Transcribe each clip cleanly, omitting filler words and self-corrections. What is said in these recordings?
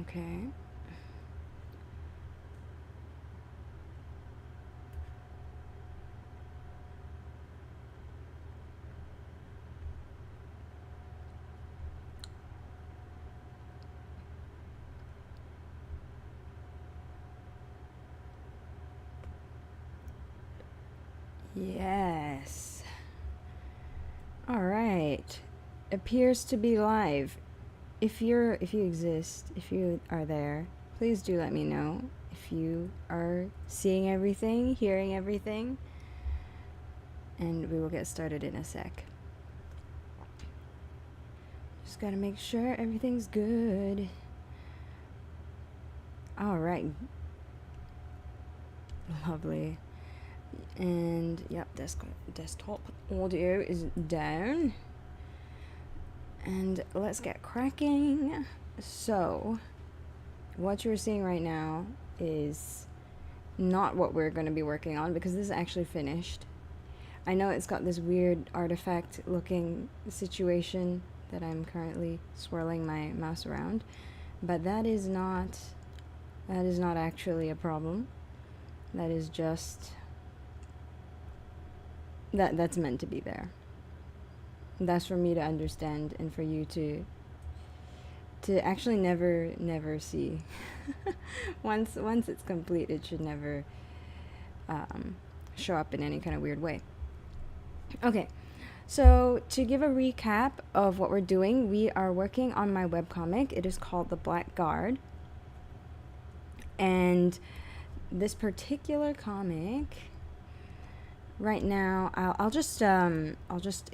Okay. Yes. All right. Appears to be live. If you exist, if you are there, please do let me know if you are seeing everything, hearing everything, and we will get started in a sec. Just gotta make sure everything's good. All right. Lovely. And yep, desktop audio is down. And let's get cracking. So, what you're seeing right now is not what we're going to be working on because this is actually finished. I know it's got this weird artifact looking situation that I'm currently swirling my mouse around, but that is not actually a problem. That is just that's meant to be there. That's for me to understand and for you to actually never see. once it's complete, it should never show up in any kind of weird way. Okay, so to give a recap of what we're doing, we are working on my webcomic. It is called The Black Guard. And this particular comic, right now, I'll just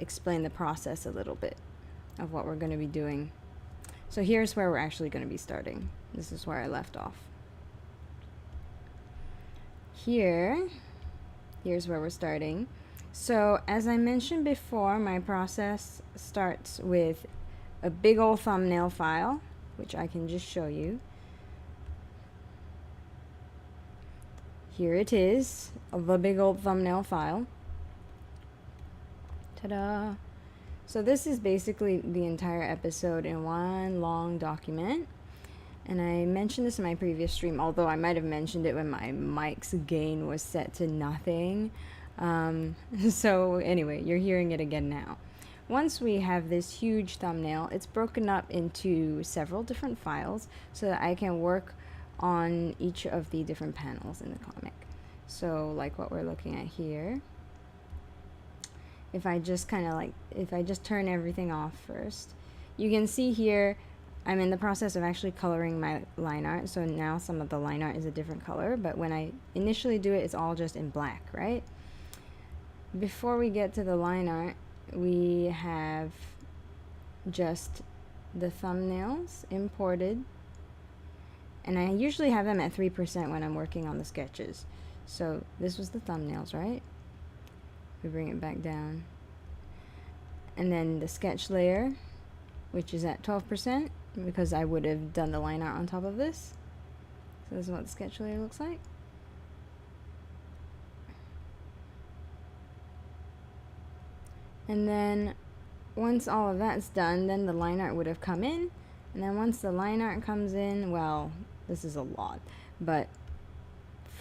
explain the process a little bit of what we're going to be doing. So here's where we're actually going to be starting. This is where I left off. Here's where we're starting. So as I mentioned before, my process starts with a big old thumbnail file, which I can just show you. Here it is, the big old thumbnail file. Ta-da! So this is basically the entire episode in one long document. And I mentioned this in my previous stream, although I might have mentioned it when my mic's gain was set to nothing. So anyway, you're hearing it again now. Once we have this huge thumbnail, it's broken up into several different files so that I can work on each of the different panels in the comic. So like what we're looking at here, if I just turn everything off first, you can see here I'm in the process of actually coloring my line art. So now some of the line art is a different color, but when I initially do it, it's all just in black, right? Before we get to the line art, we have just the thumbnails imported. And I usually have them at 3% when I'm working on the sketches. So this was the thumbnails, right? We bring it back down. And then the sketch layer, which is at 12%, because I would have done the line art on top of this. So this is what the sketch layer looks like. And then once all of that's done, then the line art would have come in. And then once the line art comes in, well, this is a lot, but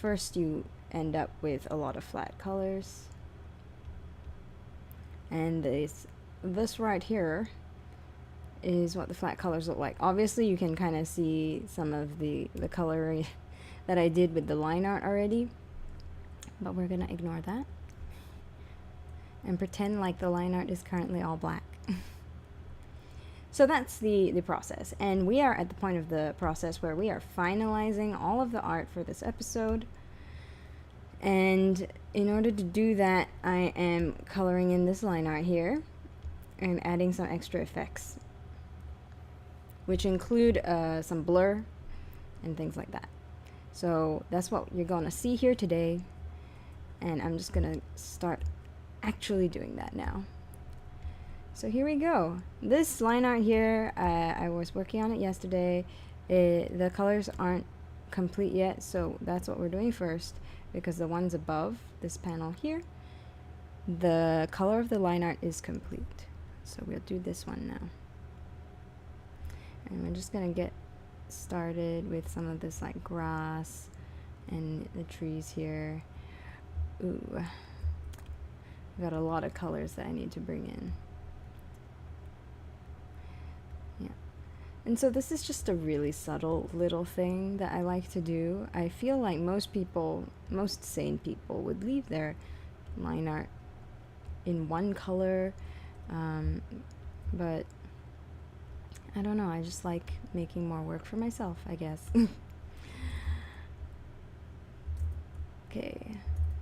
first you end up with a lot of flat colors. And this right here is what the flat colors look like. Obviously you can kind of see some of the coloring that I did with the line art already, but we're gonna ignore that and pretend like the line art is currently all black. So that's the process, and we are at the point of the process where we are finalizing all of the art for this episode. And in order to do that, I am coloring in this line art here and adding some extra effects, which include some blur and things like that. So that's what you're going to see here today, and I'm just going to start actually doing that now. So here we go. This line art here, I was working on it yesterday. The colors aren't complete yet, so that's what we're doing first. because the ones above this panel here, the color of the line art is complete. So we'll do this one now. And we're just gonna get started with some of this like grass and the trees here. Ooh, I've got a lot of colors that I need to bring in. Yeah. And so this is just a really subtle little thing that I like to do. I feel like most people, most sane people, would leave their line art in one color, but I don't know, I just like making more work for myself, I guess. Okay,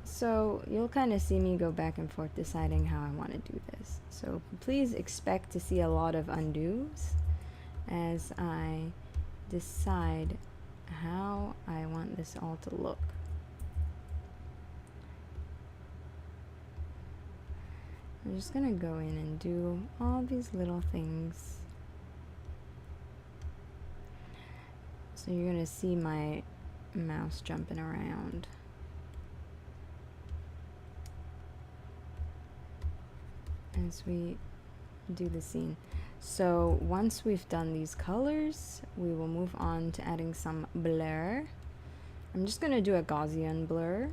so you'll kind of see me go back and forth deciding how I want to do this. So please expect to see a lot of undos as I decide how I want this all to look. I'm just gonna go in and do all these little things. So you're gonna see my mouse jumping around. As we do the scene. So once we've done these colors, we will move on to adding some blur. I'm just gonna do a Gaussian blur.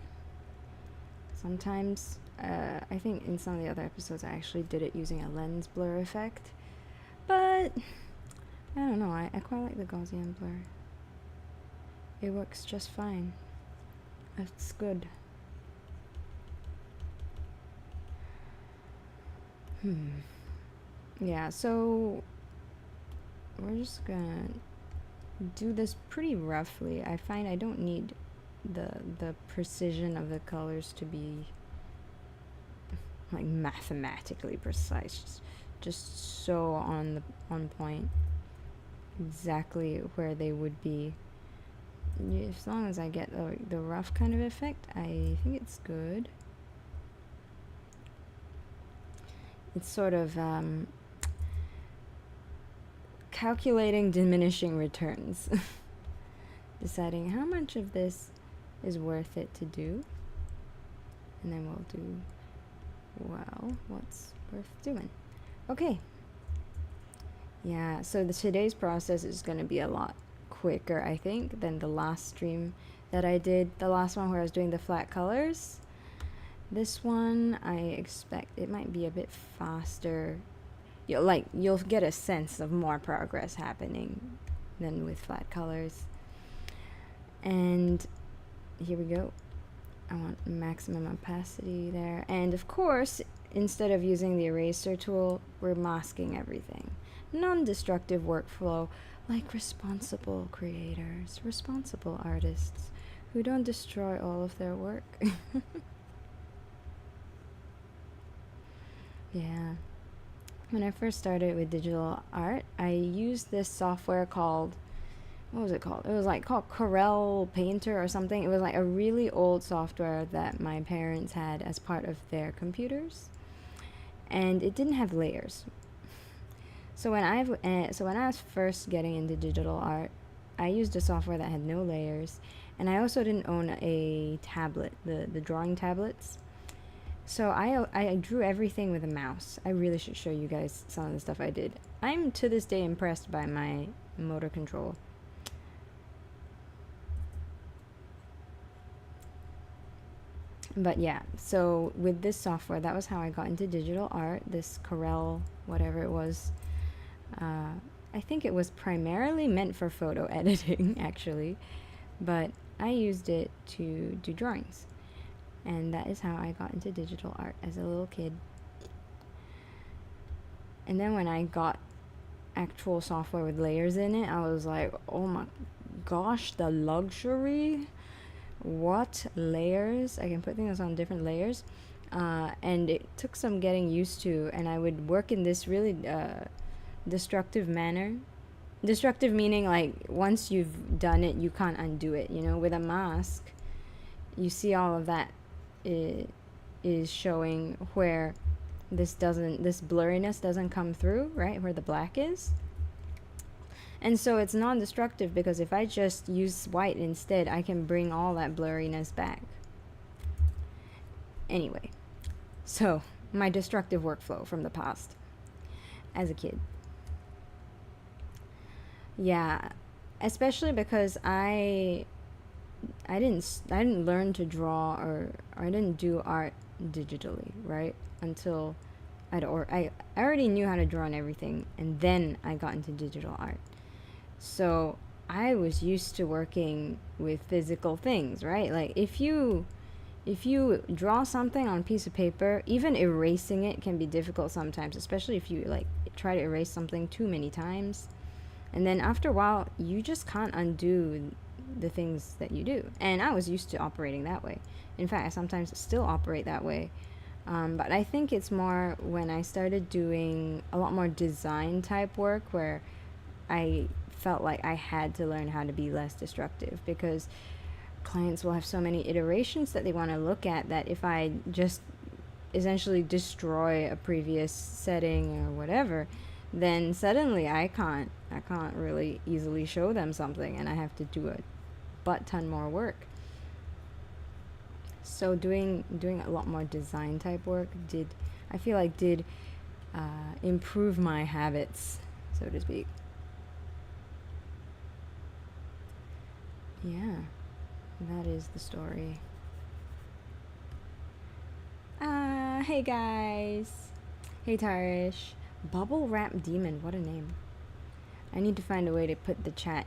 Sometimes, I think in some of the other episodes I actually did it using a lens blur effect, but I don't know, I quite like the Gaussian blur. It works just fine. It's good. Yeah, so we're just gonna do this pretty roughly. I find I don't need the precision of the colors to be like mathematically precise, just so on point, exactly where they would be. As long as I get the rough kind of effect, I think it's good. It's sort of calculating diminishing returns. Deciding how much of this is worth it to do. And then we'll do, well, what's worth doing. Okay. Yeah, so today's process is going to be a lot quicker, I think, than the last stream that I did. The last one where I was doing the flat colors. This one, I expect it might be a bit faster. You'll get a sense of more progress happening than with flat colors. And here we go. I want maximum opacity there. And of course, instead of using the eraser tool, we're masking everything. Non-destructive workflow, like responsible creators, responsible artists who don't destroy all of their work. Yeah. When I first started with digital art, I used this software called, what was it called? It was like called Corel Painter or something. It was like a really old software that my parents had as part of their computers. And it didn't have layers. So when I was first getting into digital art, I used a software that had no layers. And I also didn't own a tablet, the drawing tablets. So I drew everything with a mouse. I really should show you guys some of the stuff I did. I'm to this day impressed by my motor control. But yeah, so with this software, that was how I got into digital art, this Corel, whatever it was. I think it was primarily meant for photo editing, actually. But I used it to do drawings. And that is how I got into digital art as a little kid. And then when I got actual software with layers in it, I was like, oh my gosh, the luxury. What layers? I can put things on different layers. And it took some getting used to, and I would work in this really destructive manner. Destructive meaning like once you've done it, you can't undo it. You know, with a mask, you see all of that is showing where this blurriness doesn't come through, right? Where the black is. And so it's non-destructive because if I just use white instead, I can bring all that blurriness back. Anyway, so my destructive workflow from the past as a kid. Yeah, especially because I didn't learn to draw, or I didn't do art digitally, right? Until I already knew how to draw and everything, and then I got into digital art. So I was used to working with physical things, right? Like if you draw something on a piece of paper, even erasing it can be difficult sometimes, especially if you like try to erase something too many times. And then after a while, you just can't undo the things that you do. And I was used to operating that way. In fact, I sometimes still operate that way. But I think it's more when I started doing a lot more design type work where I felt like I had to learn how to be less destructive, because clients will have so many iterations that they want to look at, that if I just essentially destroy a previous setting or whatever, then suddenly I can't really easily show them something, and I have to do a butt ton more work. So doing a lot more design type work did improve my habits, so to speak. Yeah, that is the story. Hey guys. Hey Tarish. Bubble Wrap Demon, what a name. I need to find a way to put the chat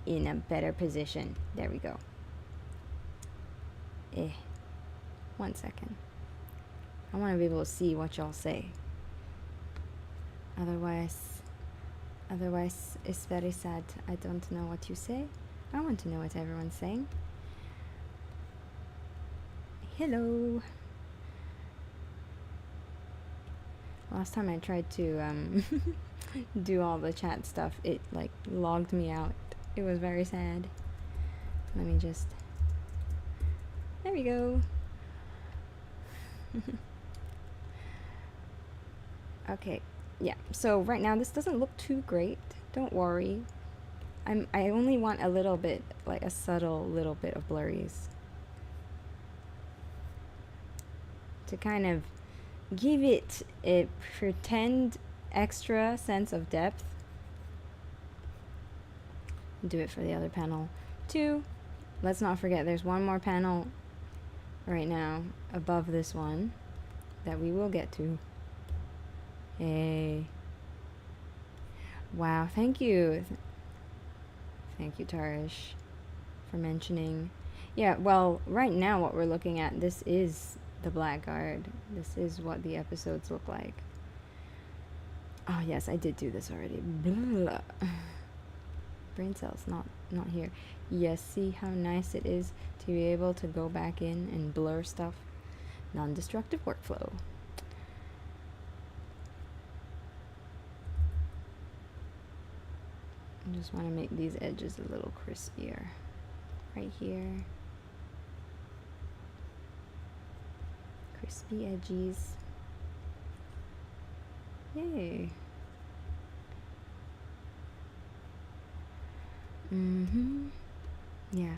in a better position. There we go. 1 second. I want to be able to see what y'all say. Otherwise, it's very sad. I don't know what you say. I want to know what everyone's saying. Hello. Last time I tried to do all the chat stuff, it like logged me out. It was very sad. Let me just... There we go. Okay, yeah. So right now this doesn't look too great. Don't worry. I only want a little bit, like a subtle little bit of blurries, to kind of give it a pretend extra sense of depth. Do it for the other panel too. Let's not forget there's one more panel right now above this one that we will get to. Hey. Wow, thank you. Thank you, Tarish, for mentioning. Yeah, well, right now what we're looking at, this is the Blackguard. This is what the episodes look like. Oh yes, I did do this already. Blah. Brain cells not here. Yes, see how nice it is to be able to go back in and blur stuff. Non-destructive workflow. I just want to make these edges a little crispier. Right here. Crispy edges. Yay. Yeah.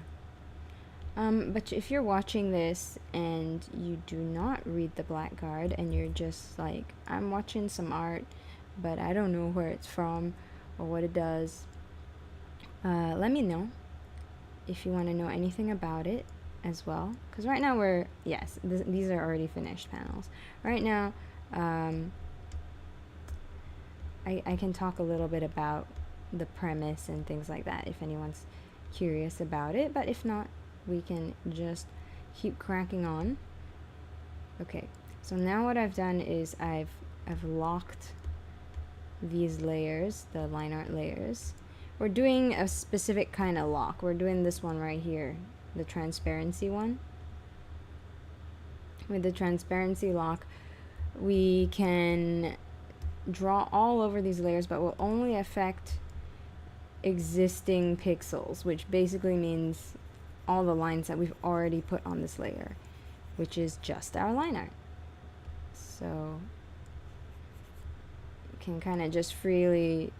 But if you're watching this and you do not read the Blackguard and you're just like, I'm watching some art, but I don't know where it's from or what it does, let me know if you want to know anything about it as well. Because right now these are already finished panels. Right now, I can talk a little bit about the premise and things like that if anyone's curious about it, but if not, we can just keep cracking on. Okay, so now what I've done is I've locked these layers, the line art layers. We're doing a specific kind of lock. We're doing this one right here, the transparency one. With the transparency lock, we can draw all over these layers, but will only affect existing pixels, which basically means all the lines that we've already put on this layer, which is just our line art. So you can kind of just freely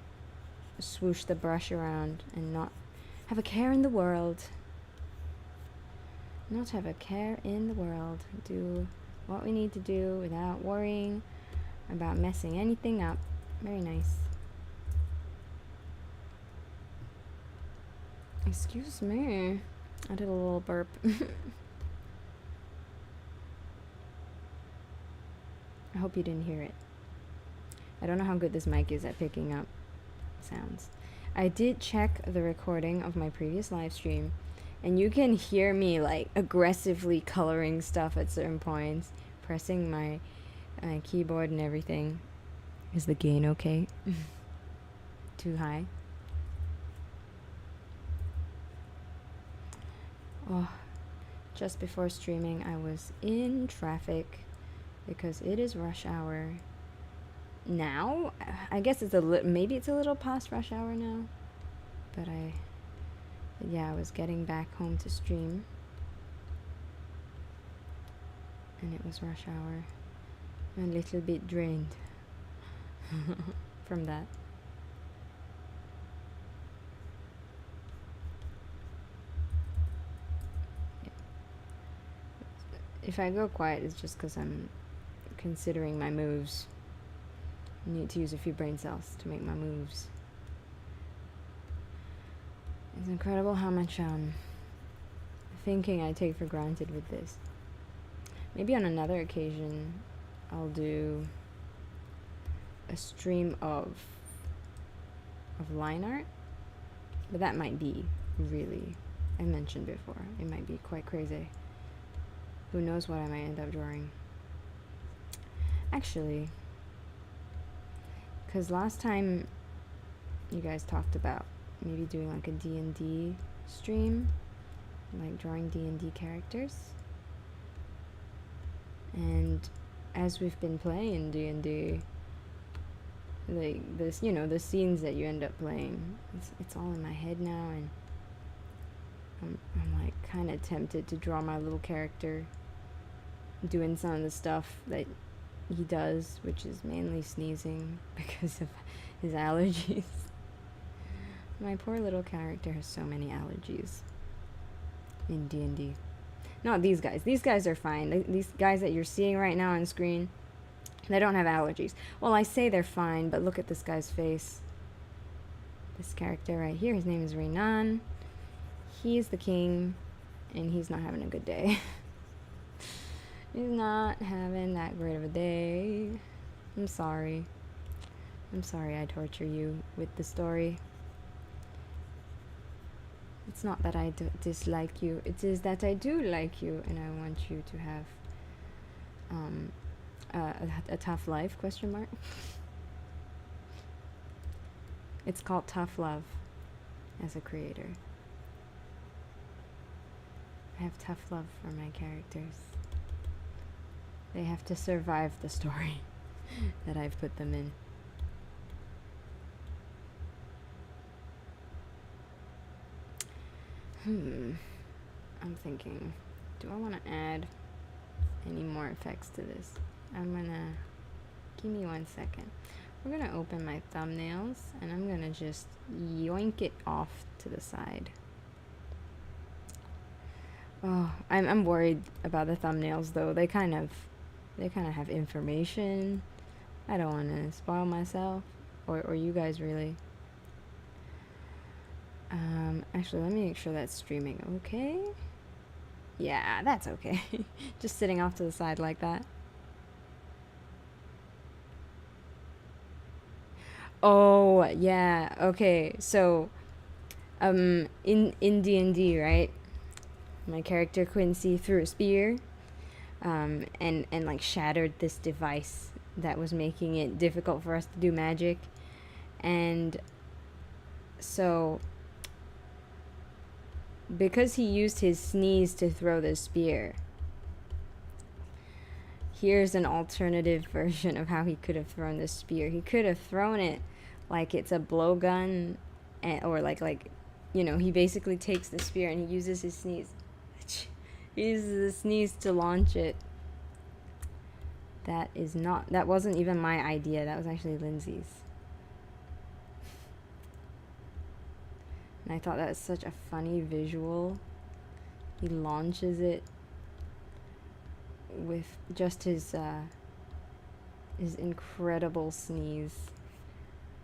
swoosh the brush around and not have a care in the world. Not have a care in the world. Do what we need to do without worrying about messing anything up. Very nice. Excuse me. I did a little burp. I hope you didn't hear it. I don't know how good this mic is at picking up sounds. I did check the recording of my previous live stream, and you can hear me like aggressively coloring stuff at certain points, pressing my keyboard and everything. Is the gain okay? Too high? Oh, just before streaming I was in traffic because it is rush hour now. I guess it's maybe it's a little past rush hour now, but I was getting back home to stream and it was rush hour. A little bit drained from that. If I go quiet, it's just because I'm considering my moves. I need to use a few brain cells to make my moves. It's incredible how much thinking I take for granted with this. Maybe on another occasion I'll do a stream of line art, but that might be really, I mentioned before, it might be quite crazy. Who knows what I might end up drawing. Actually, because last time you guys talked about maybe doing like a D&D stream, like drawing D&D characters. And as we've been playing D&D, like this, you know, the scenes that you end up playing, it's all in my head now, and I'm like kind of tempted to draw my little character doing some of the stuff that he does, which is mainly sneezing because of his allergies. My poor little character has so many allergies in D&D. Not these guys. These guys are fine. These guys that you're seeing right now on screen, they don't have allergies. Well, I say they're fine, but look at this guy's face. This character right here, his name is Renan. He's the king, and he's not having a good day. He's not having that great of a day. I'm sorry. I'm sorry I torture you with the story. It's not that I dislike you. It is that I do like you, and I want you to have a tough life, question mark. It's called tough love as a creator. I have tough love for my characters. They have to survive the story that I've put them in. I'm thinking, do I want to add any more effects to this? Give me 1 second. We're gonna open my thumbnails and I'm gonna just yoink it off to the side. Oh, I'm worried about the thumbnails though. They kind of have information. I don't want to spoil myself or you guys really. Actually, let me make sure that's streaming okay. Yeah, that's okay. Just sitting off to the side like that. Oh, yeah. Okay. So, in D&D, right? My character Quincy threw a spear, and like shattered this device that was making it difficult for us to do magic. And so, because he used his sneeze to throw the spear, here's an alternative version of how he could have thrown the spear. He could have thrown it like it's a blowgun, or like you know, he basically takes the spear and he uses his sneeze. He uses the sneeze to launch it. That wasn't even my idea. That was actually Lindsay's. And I thought that was such a funny visual he launches it with just his incredible sneeze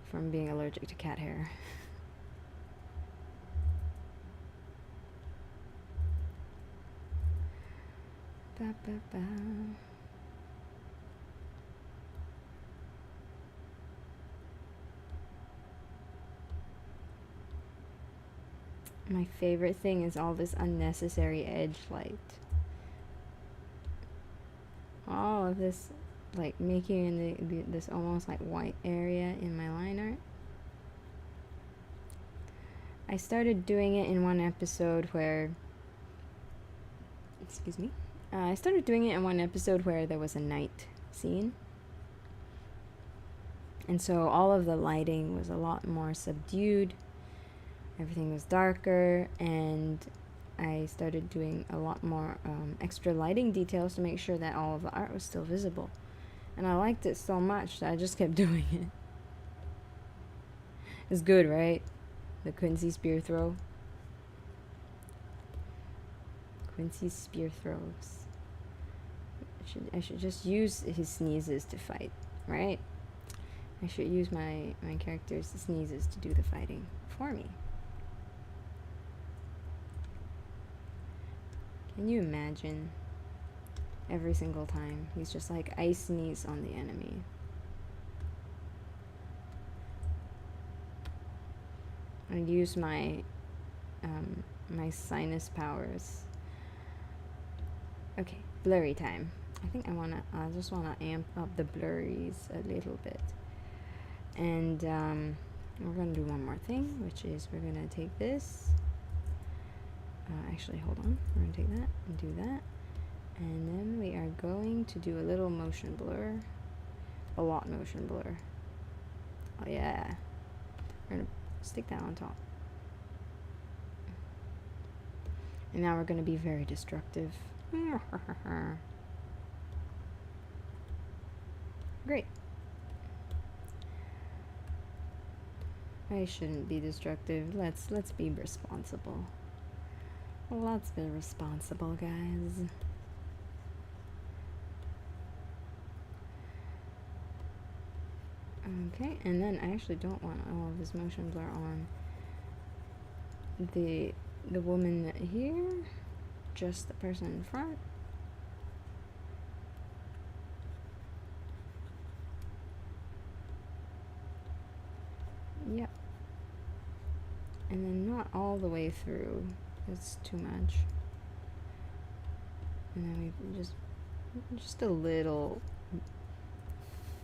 from being allergic to cat hair. Ba, ba, ba. My favorite thing is all this unnecessary edge light. All of this, like making this almost like white area in my line art. I started doing it in one episode where, excuse me, I started doing it in one episode where there was a night scene. And so all of the lighting was a lot more subdued. Everything was darker, and I started doing a lot more extra lighting details to make sure that all of the art was still visible. And I liked it so much that I just kept doing it. It's good, right? The Quincy spear throw. Quincy's spear throws. I should just use his sneezes to fight, right? I should use my character's sneezes to do the fighting for me. Can you imagine? Every single time he's just like, I sneeze on the enemy. I use my my sinus powers. Okay, blurry time. I think I just wanna amp up the blurries a little bit. And we're gonna do one more thing, which is we're gonna take this. Actually, hold on. We're going to take that and do that. And then we are going to do a little motion blur. A lot motion blur. Oh, yeah. We're going to stick that on top. And now we're going to be very destructive. Great. I shouldn't be destructive. Let's be responsible. Let's be responsible, guys. Okay, and then I actually don't want all of this motion blur on the woman here, just the person in front. Yep. And then not all the way through. It's too much. And then we just a little.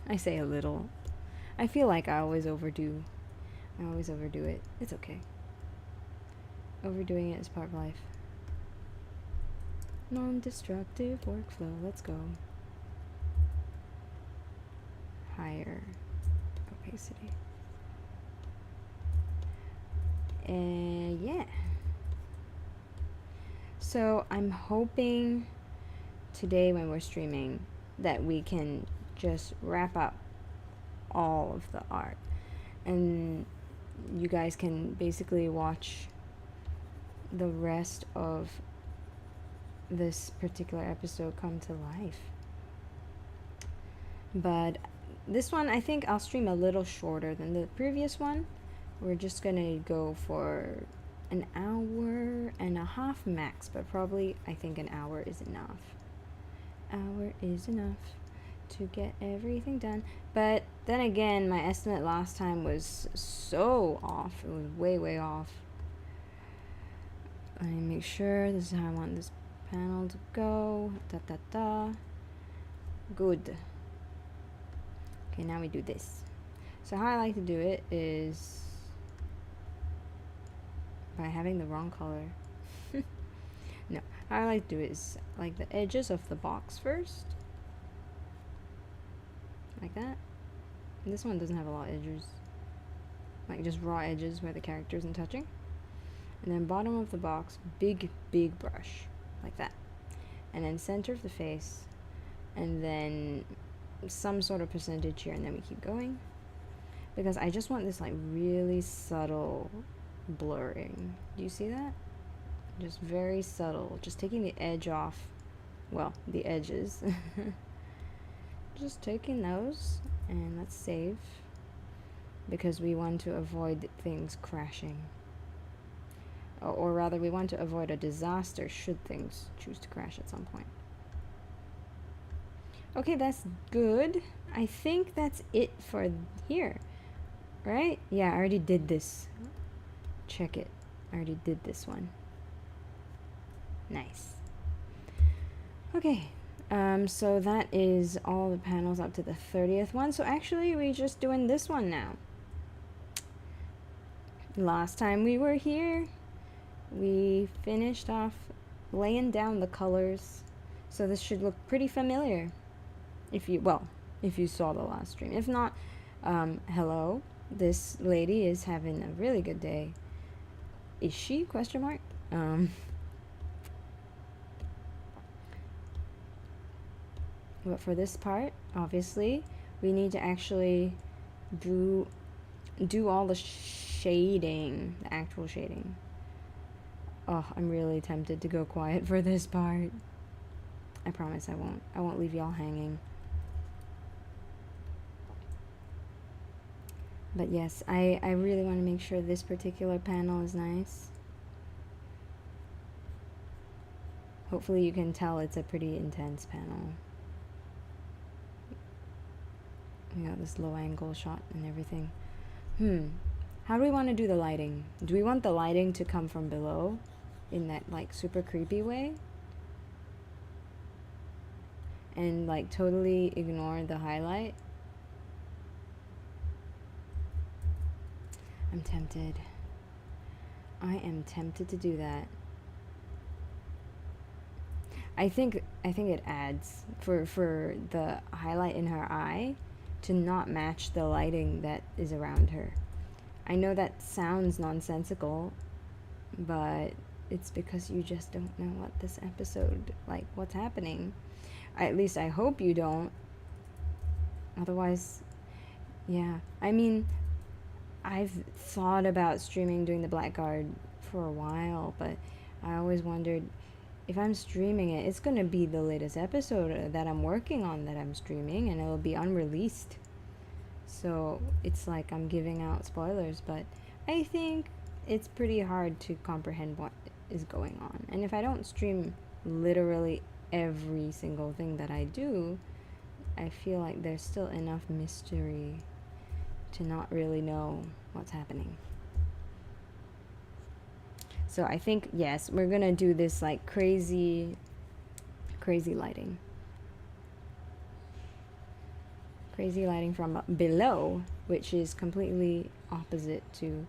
I say a little. I feel like I always overdo. I always overdo it. It's okay. Overdoing it is part of life. Non-destructive workflow. Let's go. Higher opacity. And yeah. So I'm hoping today when we're streaming that we can just wrap up all of the art and you guys can basically watch the rest of this particular episode come to life. But this one, I think I'll stream a little shorter than the previous one. We're just gonna go for an hour and a half max, but probably I think an hour is enough. Hour is enough to get everything done. But then again, my estimate last time was so off. It was way off. Let me make sure this is how I want this panel to go. Good. Okay, now we do this. So how I like to do it is by having the wrong color. No, how I like to do it is like the edges of the box first. Like that. And this one doesn't have a lot of edges. Like just raw edges where the character isn't touching. And then bottom of the box, big brush. Like that. And then center of the face. And then some sort of percentage here, and then we keep going. Because I just want this like really subtle blurring. Do you see that? Just very subtle, just taking the edge off. Well, the edges. Just taking those, and let's save, because we want to avoid things crashing. Or rather, we want to avoid a disaster should things choose to crash at some point. Okay, that's good. I think that's it for here, right? Yeah, I already did this. Check it. I already did this one. Nice. Okay, so that is all the panels up to the 30th one. So actually, we're just doing this one now. Last time we were here, we finished off laying down the colors. So this should look pretty familiar. If you saw the last stream. If not, hello. This lady is having a really good day. Is she? Question mark. But for this part, obviously, we need to actually do all the shading, the actual shading. Oh, I'm really tempted to go quiet for this part. I promise I won't. I won't leave y'all hanging. But yes, I really want to make sure this particular panel is nice. Hopefully you can tell it's a pretty intense panel. We got this low angle shot and everything. How do we want to do the lighting? Do we want the lighting to come from below in that like super creepy way? And like totally ignore the highlight? I'm tempted. I am tempted to do that. I think it adds for the highlight in her eye to not match the lighting that is around her. I know that sounds nonsensical, but it's because you just don't know what this episode, like, what's happening. At least I hope you don't. Otherwise, yeah. I mean, I've thought about streaming doing the Blackguard for a while, but I always wondered, if I'm streaming it, it's going to be the latest episode that I'm working on that I'm streaming, and it'll be unreleased. So it's like I'm giving out spoilers, but I think it's pretty hard to comprehend what is going on. And if I don't stream literally every single thing that I do, I feel like there's still enough mystery to not really know what's happening. So I think, yes, we're gonna do this like crazy lighting. Crazy lighting from below, which is completely opposite to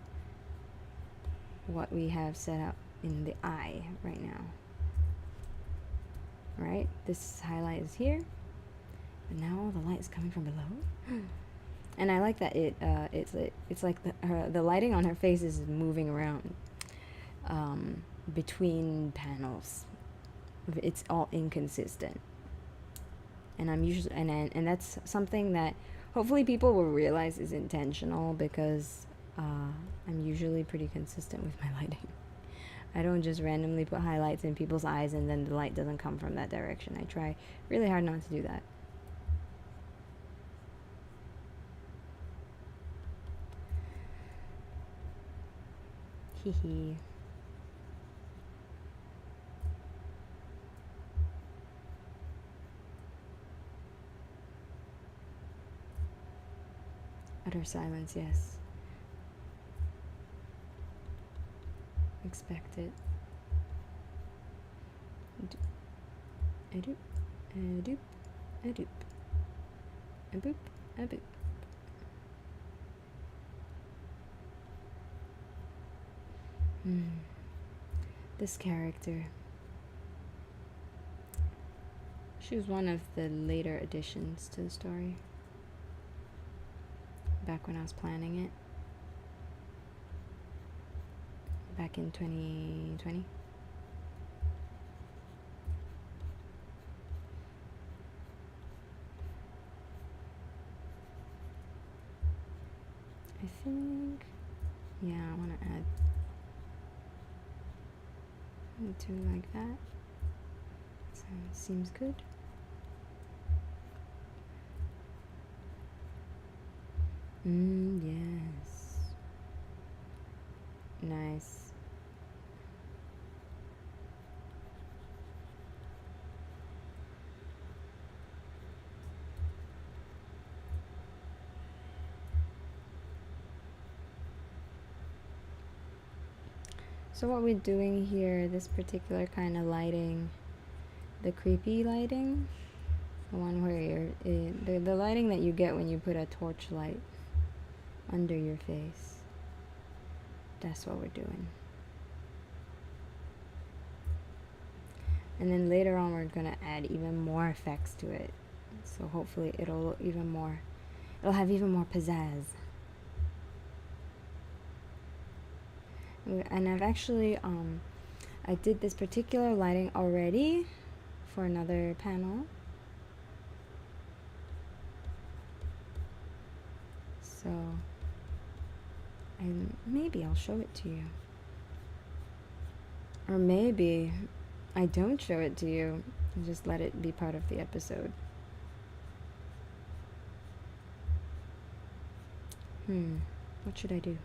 what we have set up in the eye right now. Right? This highlight is here, but now all the light is coming from below. And I like that it's like the lighting on her face is moving around between panels. It's all inconsistent, and I'm usually and that's something that hopefully people will realize is intentional, because I'm usually pretty consistent with my lighting. I don't just randomly put highlights in people's eyes and then the light doesn't come from that direction. I try really hard not to do that. Hee. Utter silence, yes. Expect it. A doop, a doop, a doop, a boop, a boop. This character. She was one of the later additions to the story. Back when I was planning it. Back in 2020. I think, yeah, I want to add to like that. So seems good. Yes. Nice. So what we're doing here, this particular kind of lighting, the creepy lighting, the one where you're, the lighting that you get when you put a torchlight under your face, that's what we're doing. And then later on we're gonna add even more effects to it, so hopefully it'll have even more pizzazz. And I've actually I did this particular lighting already for another panel, so maybe I'll show it to you, or maybe I don't show it to you and just let it be part of the episode. What should I do?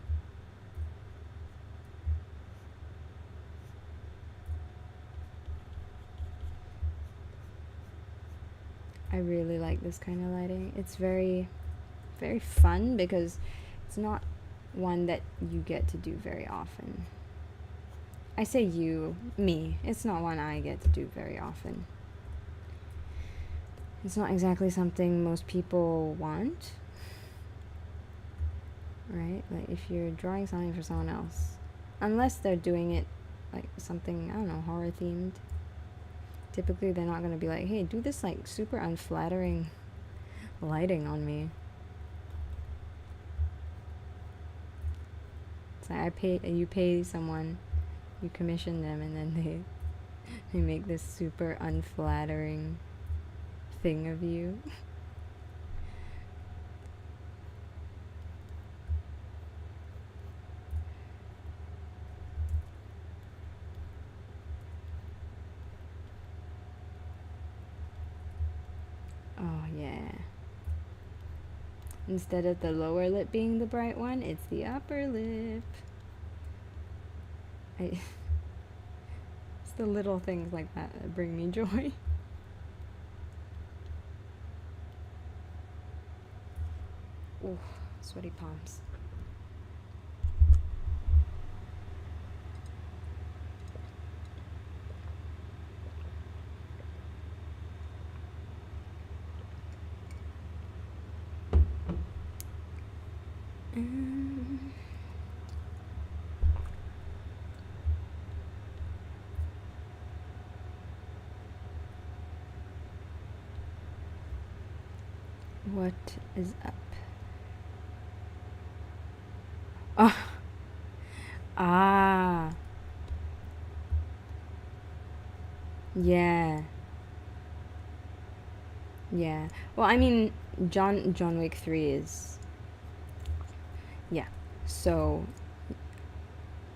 I really like this kind of lighting. It's very, very fun because it's not one that you get to do very often. I say me. It's not one I get to do very often. It's not exactly something most people want, right? Like if you're drawing something for someone else, unless they're doing it like something, I don't know, horror themed, typically they're not going to be like, hey, do this like super unflattering lighting on me. It's like you pay someone, you commission them, and then they make this super unflattering thing of you. Oh yeah. Instead of the lower lip being the bright one, it's the upper lip. It's the little things like that bring me joy. Ooh, sweaty palms. What is up? Oh. Ah. Yeah. Yeah. Well, I mean, John Wick 3 is... Yeah. So...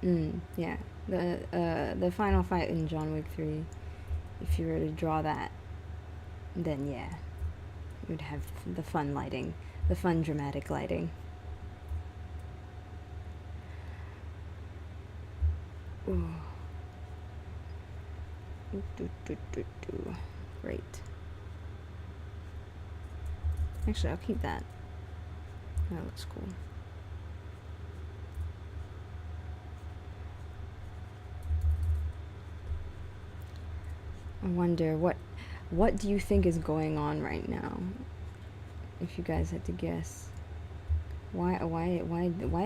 yeah. The final fight in John Wick 3, if you were to draw that, then yeah. You would have the fun lighting. The fun dramatic lighting. Ooh. Great. Actually, I'll keep that. That looks cool. I wonder what do you think is going on right now? If you guys had to guess. Why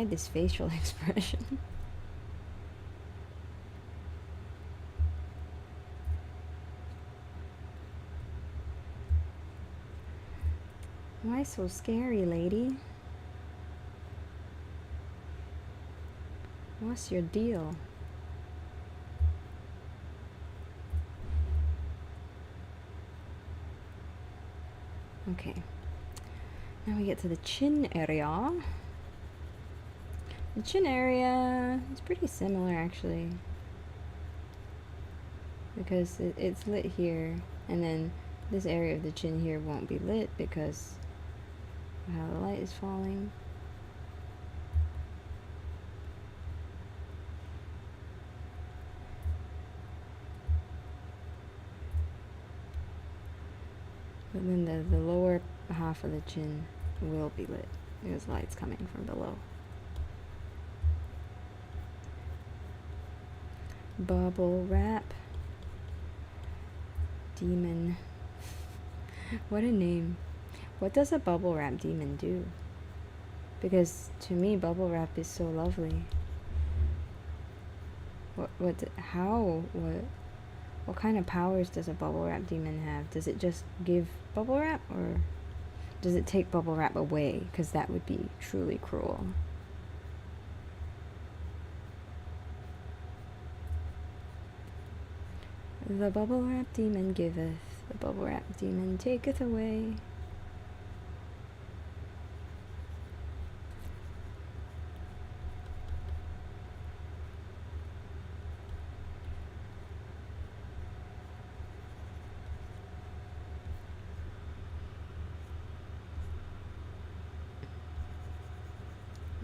this facial expression? Why so scary, lady? What's your deal? Okay. Now we get to the chin area. The chin area is pretty similar, actually. because it's lit here, and then this area of the chin here won't be lit because of how the light is falling. But then the lower half of the chin will be lit because light's coming from below. Bubble wrap demon. What a name. What does a bubble wrap demon do? Because to me, bubble wrap is so lovely. What kind of powers does a bubble wrap demon have? Does it just give bubble wrap, or does it take bubble wrap away? Because that would be truly cruel. The bubble wrap demon giveth, the bubble wrap demon taketh away.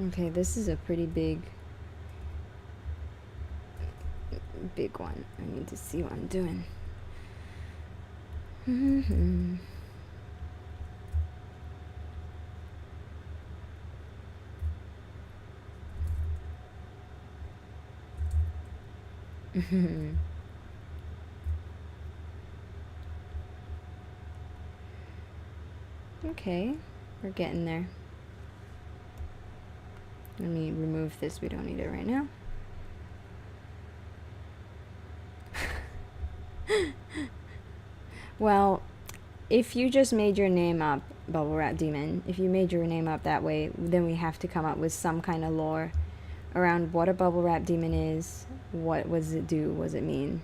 Okay, this is a pretty big one. I need to see what I'm doing. Okay, we're getting there. Let me remove this, we don't need it right now. Well, if you just made your name up, Bubble Wrap Demon, if you made your name up that way, then we have to come up with some kind of lore around what a Bubble Wrap Demon is, what does it do, what does it mean.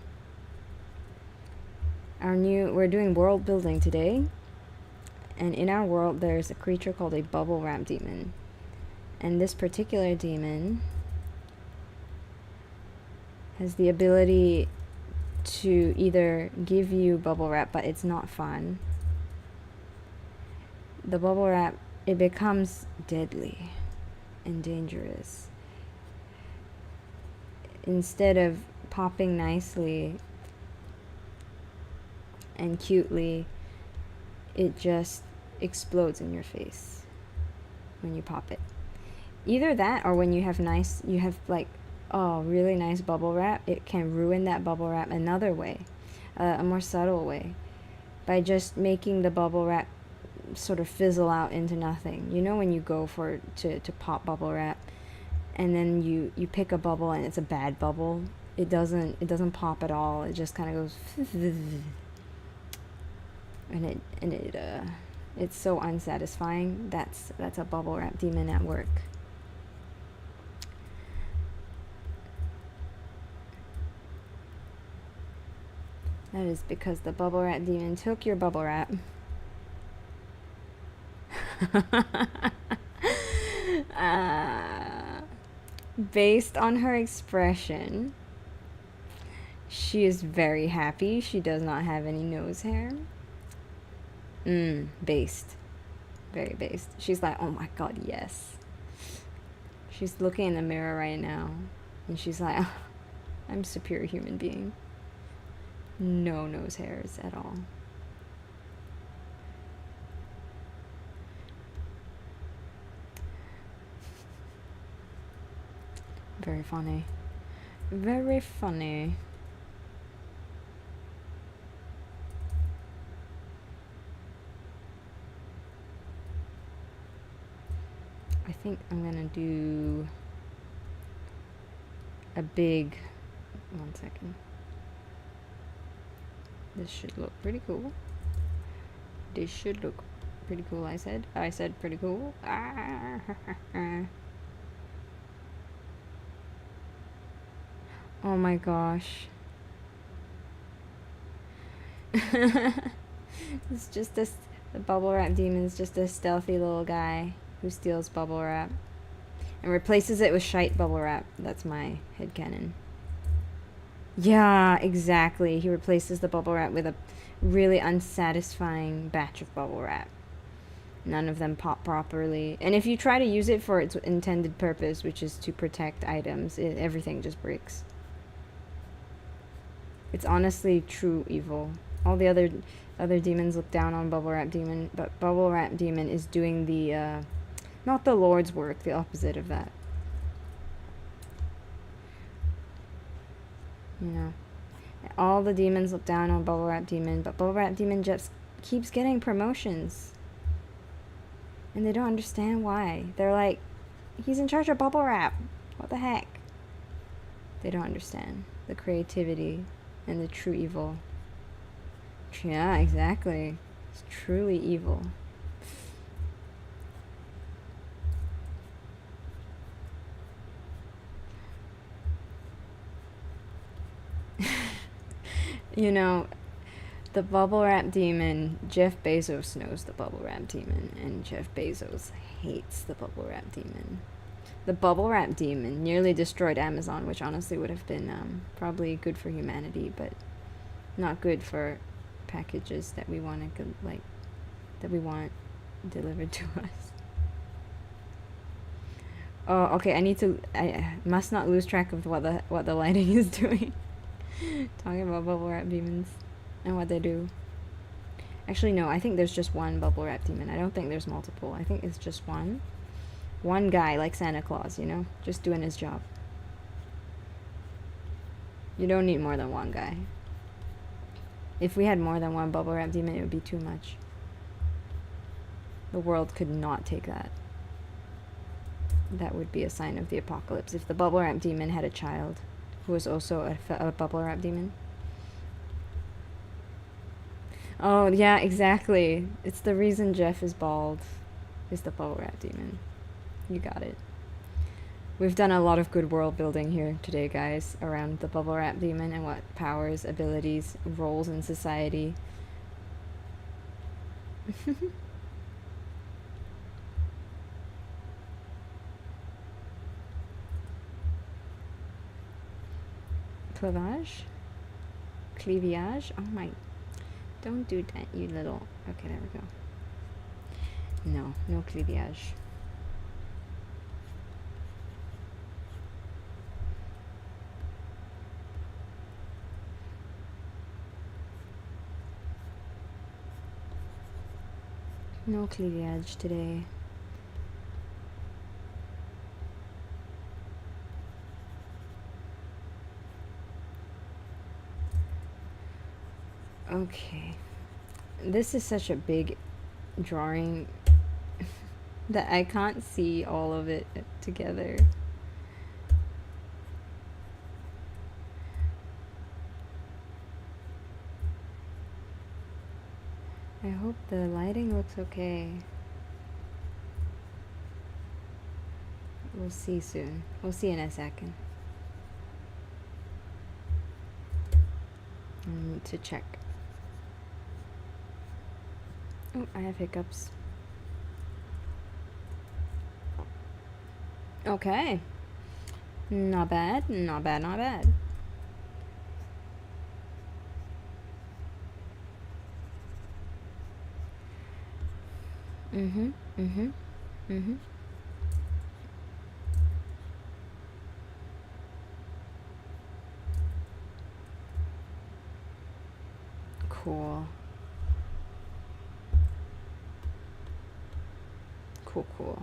We're doing world building today, and in our world there's a creature called a Bubble Wrap Demon. And this particular demon has the ability to either give you bubble wrap, but it's not fun. The bubble wrap, it becomes deadly and dangerous. Instead of popping nicely and cutely, it just explodes in your face when you pop it. Either that, or when you have like, really nice bubble wrap, it can ruin that bubble wrap another way, a more subtle way, by just making the bubble wrap sort of fizzle out into nothing. You know, when you go to pop bubble wrap, and then you pick a bubble and it's a bad bubble, it doesn't pop at all. It just kind of goes, and it's so unsatisfying. That's a bubble wrap demon at work. That is because the bubble wrap demon took your bubble wrap. Based on her expression, she is very happy. She does not have any nose hair. Based. Very based. She's like, oh my god, yes. She's looking in the mirror right now, and she's like, oh, I'm a superior human being. No nose hairs at all. Very funny. Very funny. I think I'm gonna do a big, 1 second. This should look pretty cool. This should look pretty cool, I said pretty cool. Oh my gosh. It's just the bubble wrap demon's just a stealthy little guy who steals bubble wrap and replaces it with shite bubble wrap. That's my headcanon. Yeah, exactly. He replaces the bubble wrap with a really unsatisfying batch of bubble wrap. None of them pop properly. And if you try to use it for its intended purpose, which is to protect items, everything just breaks. It's honestly true evil. All the other demons look down on Bubble Wrap Demon, but Bubble Wrap Demon is doing the not the Lord's work, the opposite of that. You know, all the demons look down on Bubble Wrap Demon, but Bubble Wrap Demon just keeps getting promotions. And they don't understand why. They're like, he's in charge of bubble wrap. What the heck? They don't understand the creativity and the true evil. Yeah, exactly. It's truly evil. You know, the bubble wrap demon, Jeff Bezos knows the bubble wrap demon, and Jeff Bezos hates the bubble wrap demon. The bubble wrap demon nearly destroyed Amazon, which honestly would have been probably good for humanity, but not good for packages that we want that we want delivered to us. Oh, okay. I must not lose track of what the lighting is doing. Talking about bubble wrap demons and what they do. Actually, no. I think there's just one bubble wrap demon. I don't think there's multiple. I think it's just one. One guy, like Santa Claus, you know, just doing his job. You don't need more than one guy. If we had more than one bubble wrap demon, it would be too much. The world could not take that. That would be a sign of the apocalypse. If the bubble wrap demon had a child who was also a bubble wrap demon. Oh, yeah, exactly. It's the reason Jeff is bald. Is the bubble wrap demon. You got it. We've done a lot of good world building here today, guys, around the bubble wrap demon and what powers, abilities, roles in society. Cleavage? Cleavage? Oh my. Don't do that, you little. Okay, there we go. No, no cleavage. No cleavage today. Okay. This is such a big drawing that I can't see all of it together. I hope the lighting looks okay. We'll see soon. We'll see in a second. I need to check. Oh, I have hiccups. Okay. Not bad, not bad, not bad. Mm-hmm, mm-hmm, mm-hmm. Cool. Cool, cool.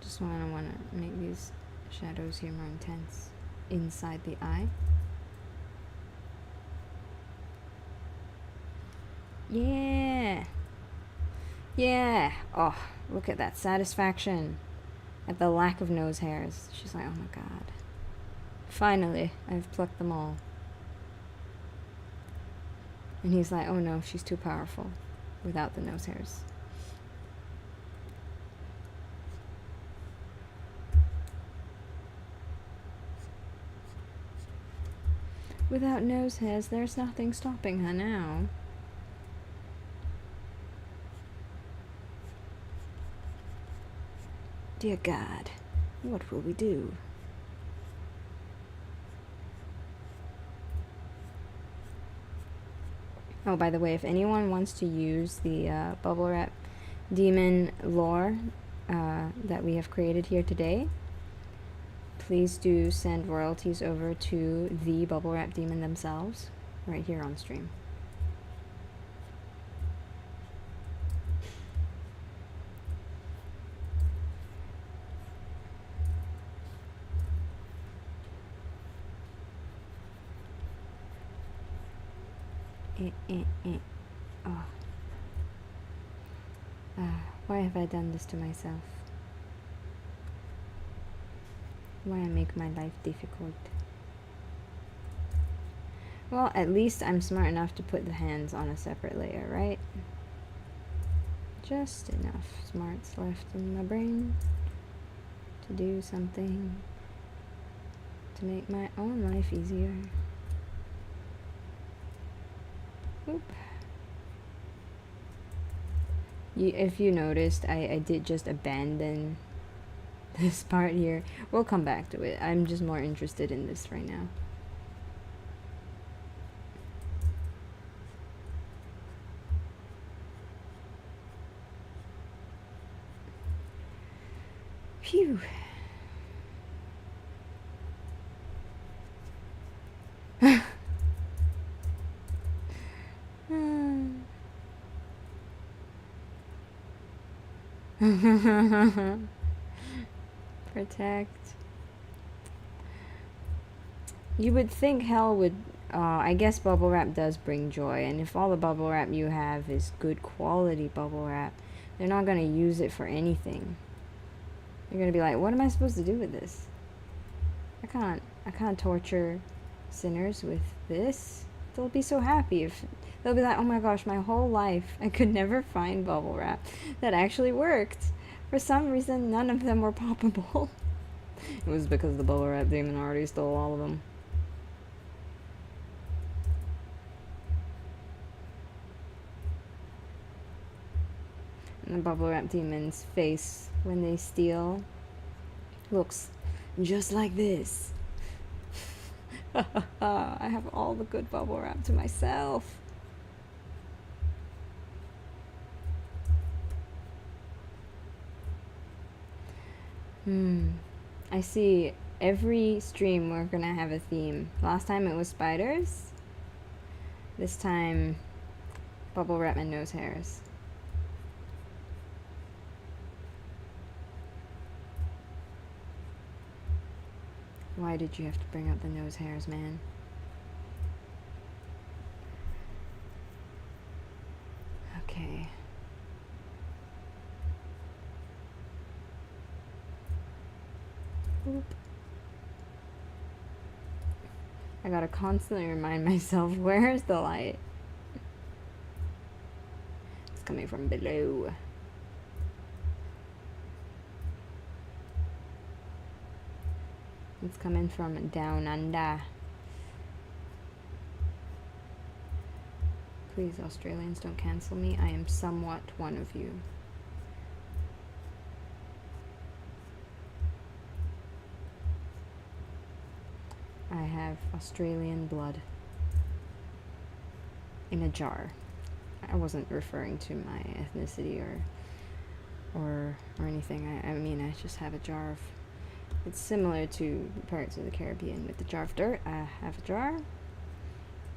Just want to make these shadows here more intense inside the eye. Yeah. Yeah. Oh, look at that satisfaction at the lack of nose hairs. She's like, oh my god. Finally, I've plucked them all. And he's like, oh no, she's too powerful without the nose hairs. Without nose hairs, there's nothing stopping her now. Dear God, what will we do? Oh, by the way, if anyone wants to use the bubble wrap demon lore that we have created here today, please do send royalties over to the bubble wrap demon themselves right here on stream. Oh. Why have I done this to myself? Why I make my life difficult? Well, at least I'm smart enough to put the hands on a separate layer, right? Just enough smarts left in my brain to do something to make my own life easier. Oop. If you noticed, I did just abandon this part here. We'll come back to it. I'm just more interested in this right now. Phew. Protect. You would think hell would, I guess bubble wrap does bring joy, and if all the bubble wrap you have is good quality bubble wrap, they're not going to use it for anything. They're going to be like, what am I supposed to do with this? I can't torture sinners with this. They'll be so happy if they'll be like, oh my gosh, my whole life I could never find bubble wrap that actually worked. For some reason, none of them were poppable. It was because the bubble wrap demon already stole all of them. And the bubble wrap demon's face when they steal looks just like this. I have all the good bubble wrap to myself. I see every stream we're gonna have a theme. Last time it was spiders. This time, bubble wrap and nose hairs. Why did you have to bring up the nose hairs, man? Okay. Oop. I gotta constantly remind myself, where's the light? It's coming from below. It's coming from down under. Please, Australians, don't cancel me. I am somewhat one of you. I have Australian blood in a jar. I wasn't referring to my ethnicity or anything. I mean, I just have a jar of. It's similar to Pirates of the Caribbean with the jar of dirt. I have a jar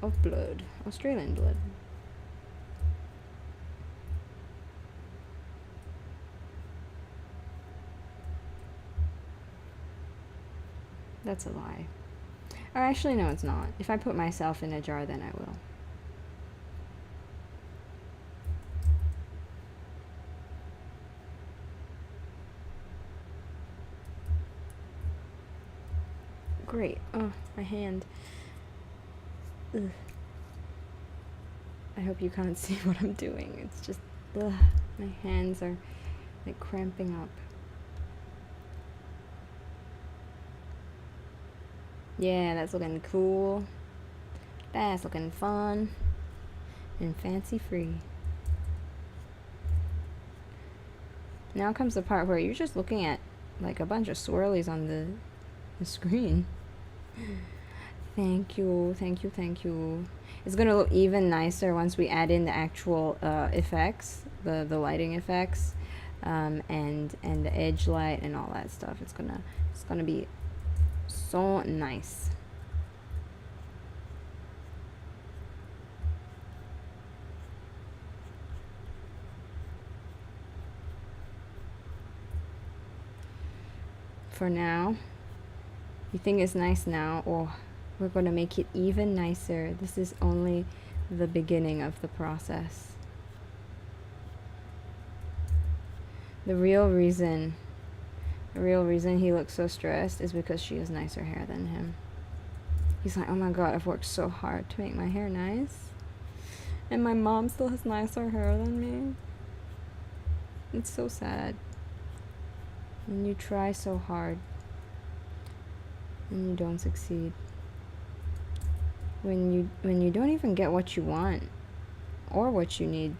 of blood, Australian blood. That's a lie. Or actually, no, it's not. If I put myself in a jar, then I will. Great. Oh, my hand. Ugh. I hope you can't see what I'm doing. It's just, ugh, my hands are like cramping up. Yeah, that's looking cool. That's looking fun and fancy free. Now comes the part where you're just looking at like a bunch of swirlies on the screen. Thank you, thank you, thank you. It's gonna look even nicer once we add in the actual effects, the lighting effects, and the edge light and all that stuff. It's gonna be so nice. For now, you think it's nice now? Oh, we're going to make it even nicer. This is only the beginning of the process. The real reason he looks so stressed is because she has nicer hair than him. He's like, oh my god, I've worked so hard to make my hair nice, and my mom still has nicer hair than me. It's so sad. And you try so hard and you don't succeed. When you don't even get what you want or what you need.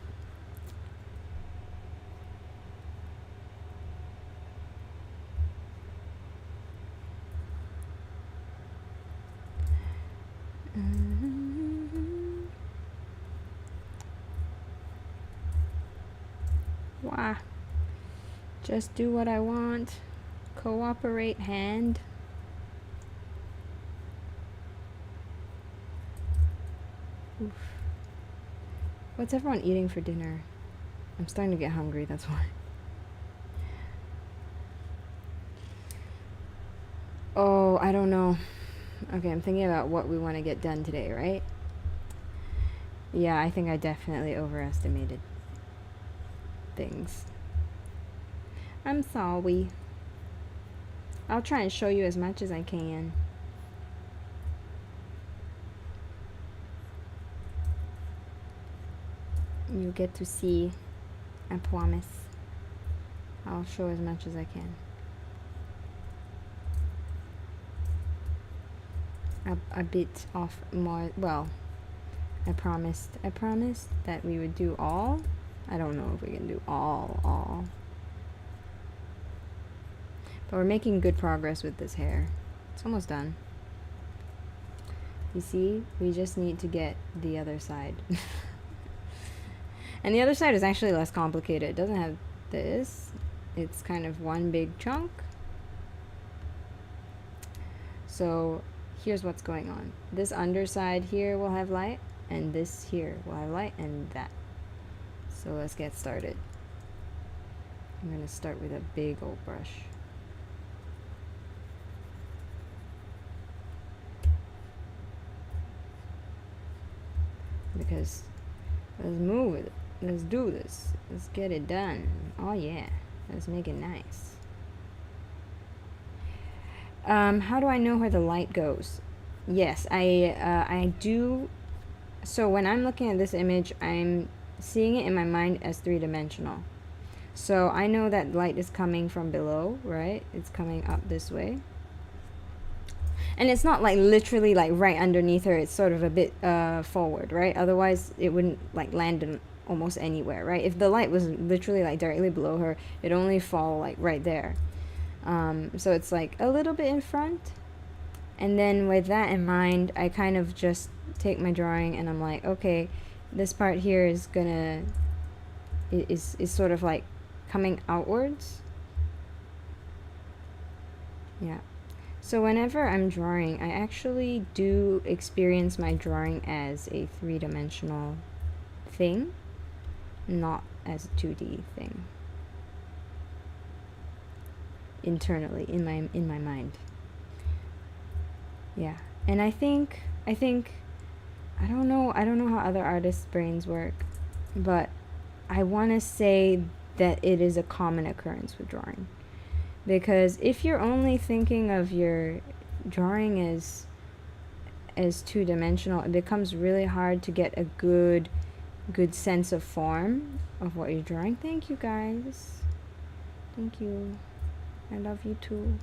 Wow. Just do what I want. Cooperate, hand. Oof. What's everyone eating for dinner? I'm starting to get hungry, that's why. Oh, I don't know. Okay, I'm thinking about what we want to get done today, right? Yeah, I think I definitely overestimated things. I'm sorry. I'll try and show you as much as I can. You get to see. I promise. I'll show as much as I can. A bit off more. Well, I promised that we would do all. I don't know if we can do all. But we're making good progress with this hair. It's almost done. You see, we just need to get the other side. And the other side is actually less complicated. It doesn't have this. It's kind of one big chunk. So here's what's going on. This underside here will have light, and this here will have light, and that. So let's get started. I'm going to start with a big old brush. Because let's move with it. Let's do this. Let's get it done. Oh yeah. Let's make it nice. How do I know where the light goes? Yes, I do. So when I'm looking at this image, I'm seeing it in my mind as three-dimensional. So I know that light is coming from below, right? It's coming up this way. And it's not like literally like right underneath her. It's sort of a bit forward, right? Otherwise, it wouldn't like land in almost anywhere, right? If the light was literally like directly below her, it'd only fall like right there. So it's like a little bit in front. And then with that in mind, I kind of just take my drawing and I'm like, okay, this part here is gonna is sort of like coming outwards. Yeah. So whenever I'm drawing, I actually do experience my drawing as a three-dimensional thing, not as a 2D thing. Internally, in my mind. Yeah. And I think I don't know how other artists' brains work, but I want to say that it is a common occurrence with drawing. Because if you're only thinking of your drawing as two-dimensional, it becomes really hard to get a good sense of form of what you're drawing. Thank you guys. Thank you. I love you too.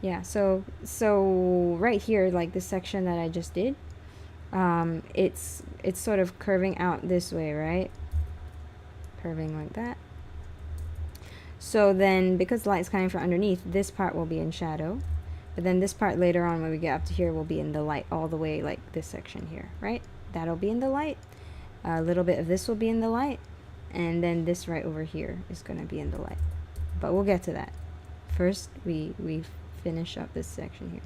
Yeah, so right here, like this section that I just did, it's sort of curving out this way, right? Curving like that. So then, because the light's coming from underneath, this part will be in shadow. But then this part later on, when we get up to here, will be in the light all the way, like this section here, right? That'll be in the light. A little bit of this will be in the light. And then this right over here is going to be in the light. But we'll get to that. First, we finish up this section here.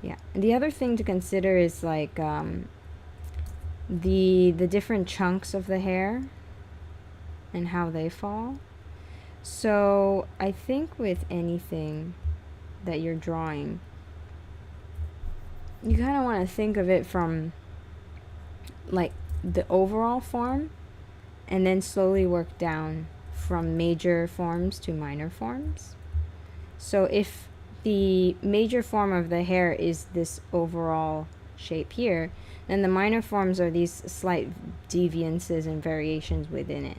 Yeah. And the other thing to consider is like the different chunks of the hair and how they fall. So I think with anything that you're drawing, you kind of want to think of it from like the overall form and then slowly work down from major forms to minor forms. So if the major form of the hair is this overall shape here, then the minor forms are these slight deviances and variations within it.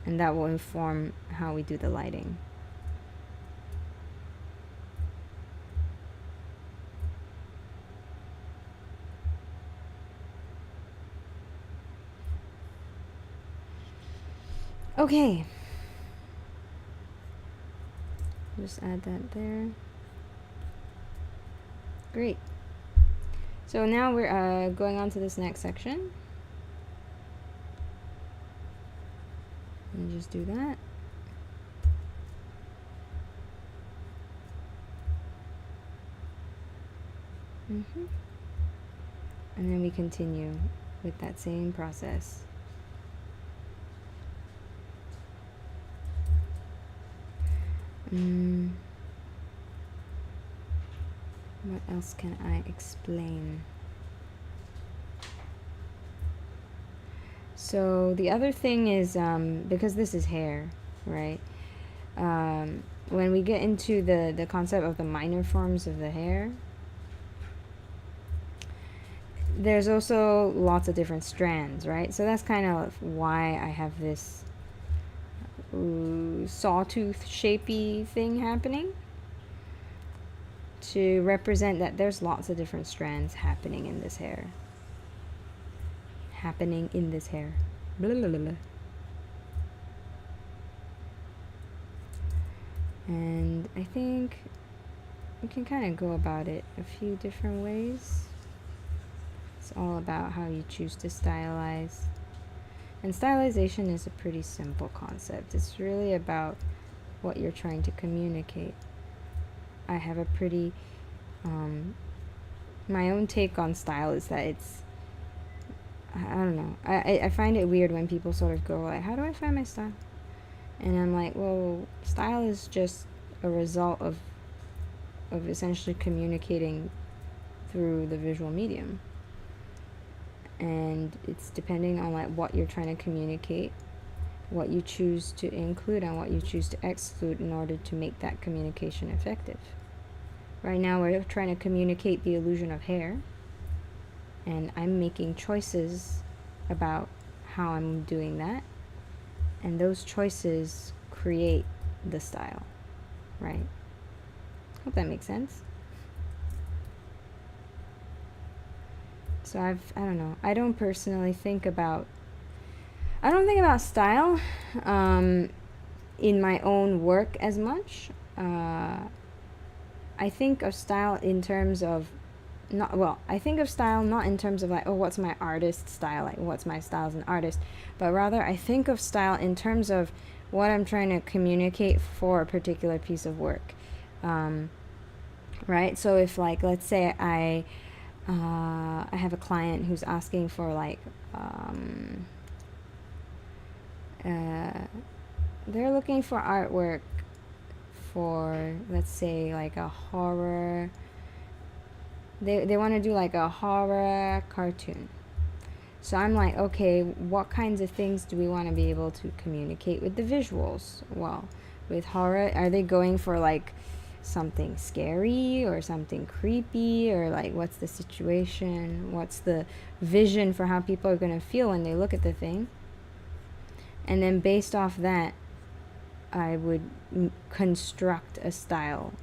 And that will inform how we do the lighting. Okay. Just add that there. Great. So now we're going on to this next section. And just do that. And then we continue with that same process. What else can I explain? So the other thing is, because this is hair, right? When we get into the concept of the minor forms of the hair, there's also lots of different strands, right? So that's kind of why I have this sawtooth shapey thing happening, to represent that there's lots of different strands happening in this hair. Blah, blah, blah, blah. And I think you can kind of go about it a few different ways. It's all about how you choose to stylize. And stylization is a pretty simple concept. It's really about what you're trying to communicate. I have a pretty, my own take on style is that it's, I don't know, I find it weird when people sort of go like, how do I find my style? And I'm like, well, style is just a result of essentially communicating through the visual medium. And it's depending on like what you're trying to communicate, what you choose to include and what you choose to exclude in order to make that communication effective. Right now we're trying to communicate the illusion of hair, and I'm making choices about how I'm doing that, and those choices create the style, right? Hope that makes sense. So I don't know, I don't personally think about style in my own work as much. I think of style in terms of I think of style not in terms of like, oh, what's my artist style, like what's my style as an artist, but rather I think of style in terms of what I'm trying to communicate for a particular piece of work, right? So if like, let's say I have a client who's asking for like, they're looking for artwork for, let's say, like a horror. They want to do like a horror cartoon. So I'm like, okay, what kinds of things do we want to be able to communicate with the visuals? Well, with horror, are they going for like something scary or something creepy, or like what's the situation? What's the vision for how people are going to feel when they look at the thing? And then based off that, I would construct a style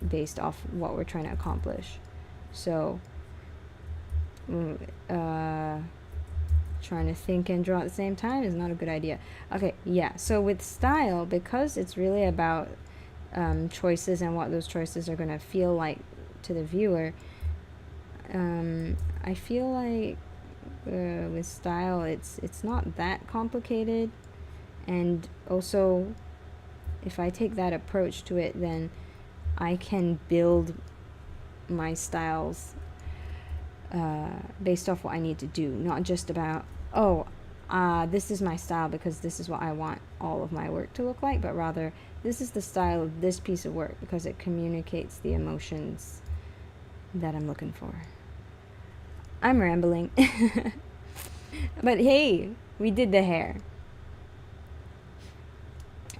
based off what we're trying to accomplish. So trying to think and draw at the same time is not a good idea. Okay, yeah, so with style, because it's really about choices and what those choices are going to feel like to the viewer, I feel like with style it's not that complicated. And also, if I take that approach to it, then I can build my styles based off what I need to do, not just about, oh, this is my style because this is what I want all of my work to look like, but rather, this is the style of this piece of work because it communicates the emotions that I'm looking for. I'm rambling. But hey, we did the hair.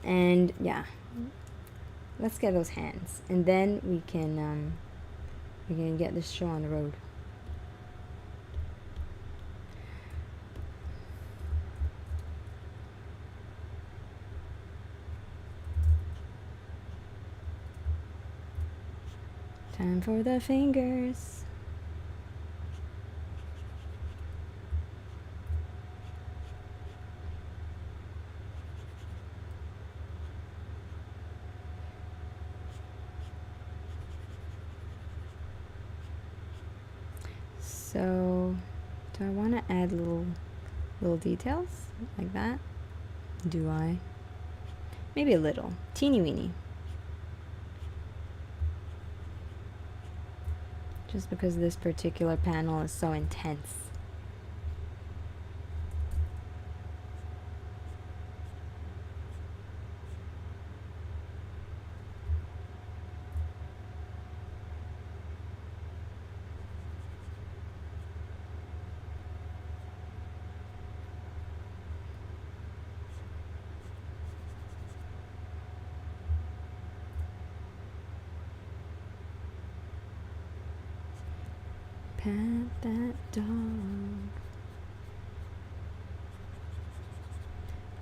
And yeah, let's get those hands, and then we can get this show on the road. Time for the fingers. So, do I want to add little details like that? Do I? Maybe a little, teeny weeny. Just because this particular panel is so intense. Pat that dog.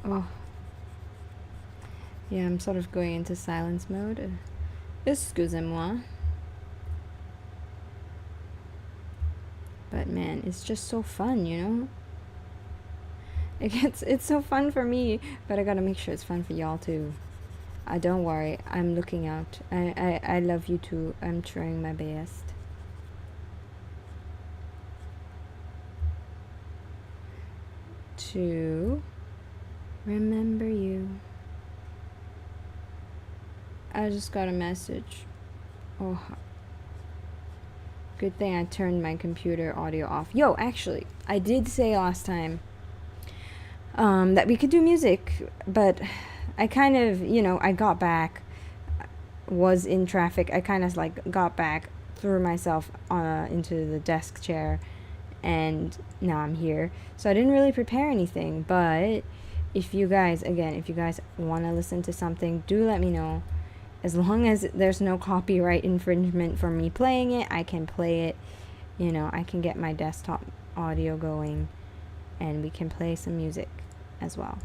Oh. Yeah, I'm sort of going into silence mode. Excusez-moi. But man, it's just so fun, you know? It's so fun for me, but I gotta make sure it's fun for y'all too. Don't worry, I'm looking out. I love you too. I'm trying my best. To remember you. I just got a message. Oh, good thing I turned my computer audio off. Yo, actually, I did say last time that we could do music, but I kind of, I got back, was in traffic. I kind of like got back, threw myself into the desk chair, and now I'm here. So I didn't really prepare anything, but if you guys want to listen to something, do let me know. As long as there's no copyright infringement for me playing it, I can play it. I can get my desktop audio going, and we can play some music as well.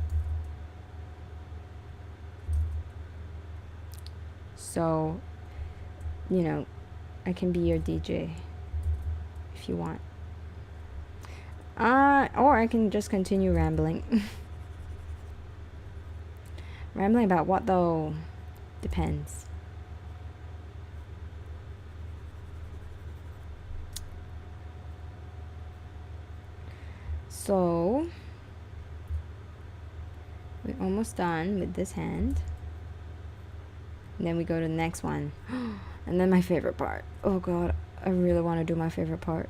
So, I can be your DJ if you want. Or I can just continue rambling. Rambling about what though? Depends. So, we're almost done with this hand. And then we go to the next one. And then my favorite part. Oh god, I really want to do my favorite part.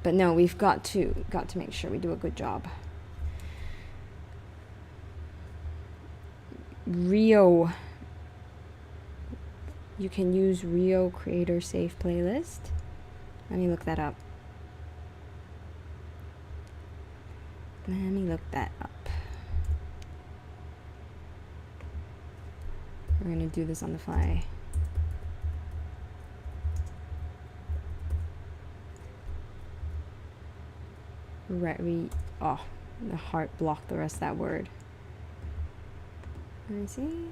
But no, we've got to make sure we do a good job. Rio. You can use Rio Creator Safe Playlist. Let me look that up. We're gonna do this on the fly. Oh, the heart blocked the rest of that word. Let me see.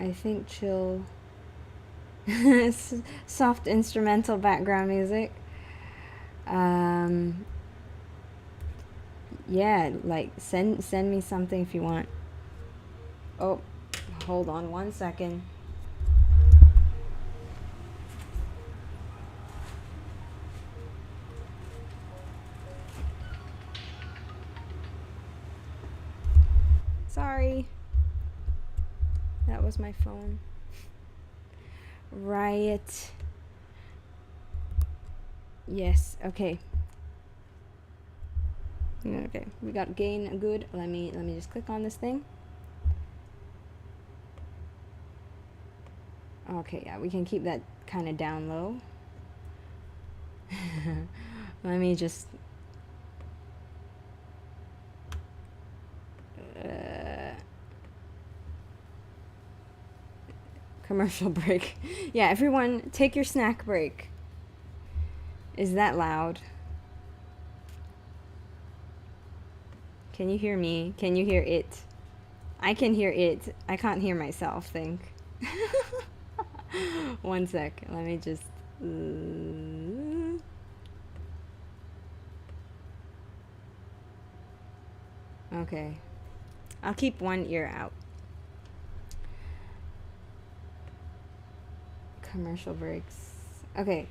I think chill Soft instrumental background music. Yeah, like send me something if you want. Oh, hold on 1 second. Sorry. That was my phone. Right. Yes, okay. Okay, we got gain good. Let me just click on this thing. Okay, yeah, we can keep that kind of down low. Let me just commercial break. Yeah, everyone take your snack break. Is that loud? Can you hear me? Can you hear it? I can hear it. I can't hear myself, think. 1 sec. Let me just... Okay. I'll keep one ear out. Commercial breaks. Okay.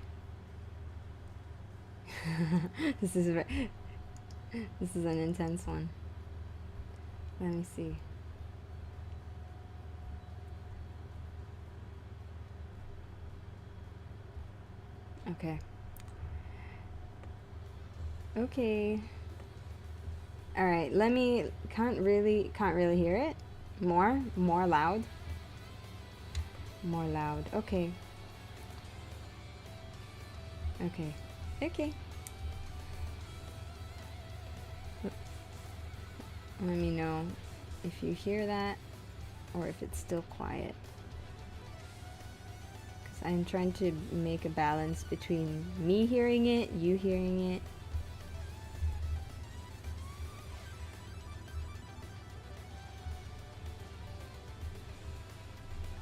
This is an intense one. Let me see. Okay. Okay. All right. Let me. Can't really hear it. More loud. More loud. Okay. Okay. Okay. Let me know if you hear that or if it's still quiet. Because I'm trying to make a balance between me hearing it, you hearing it.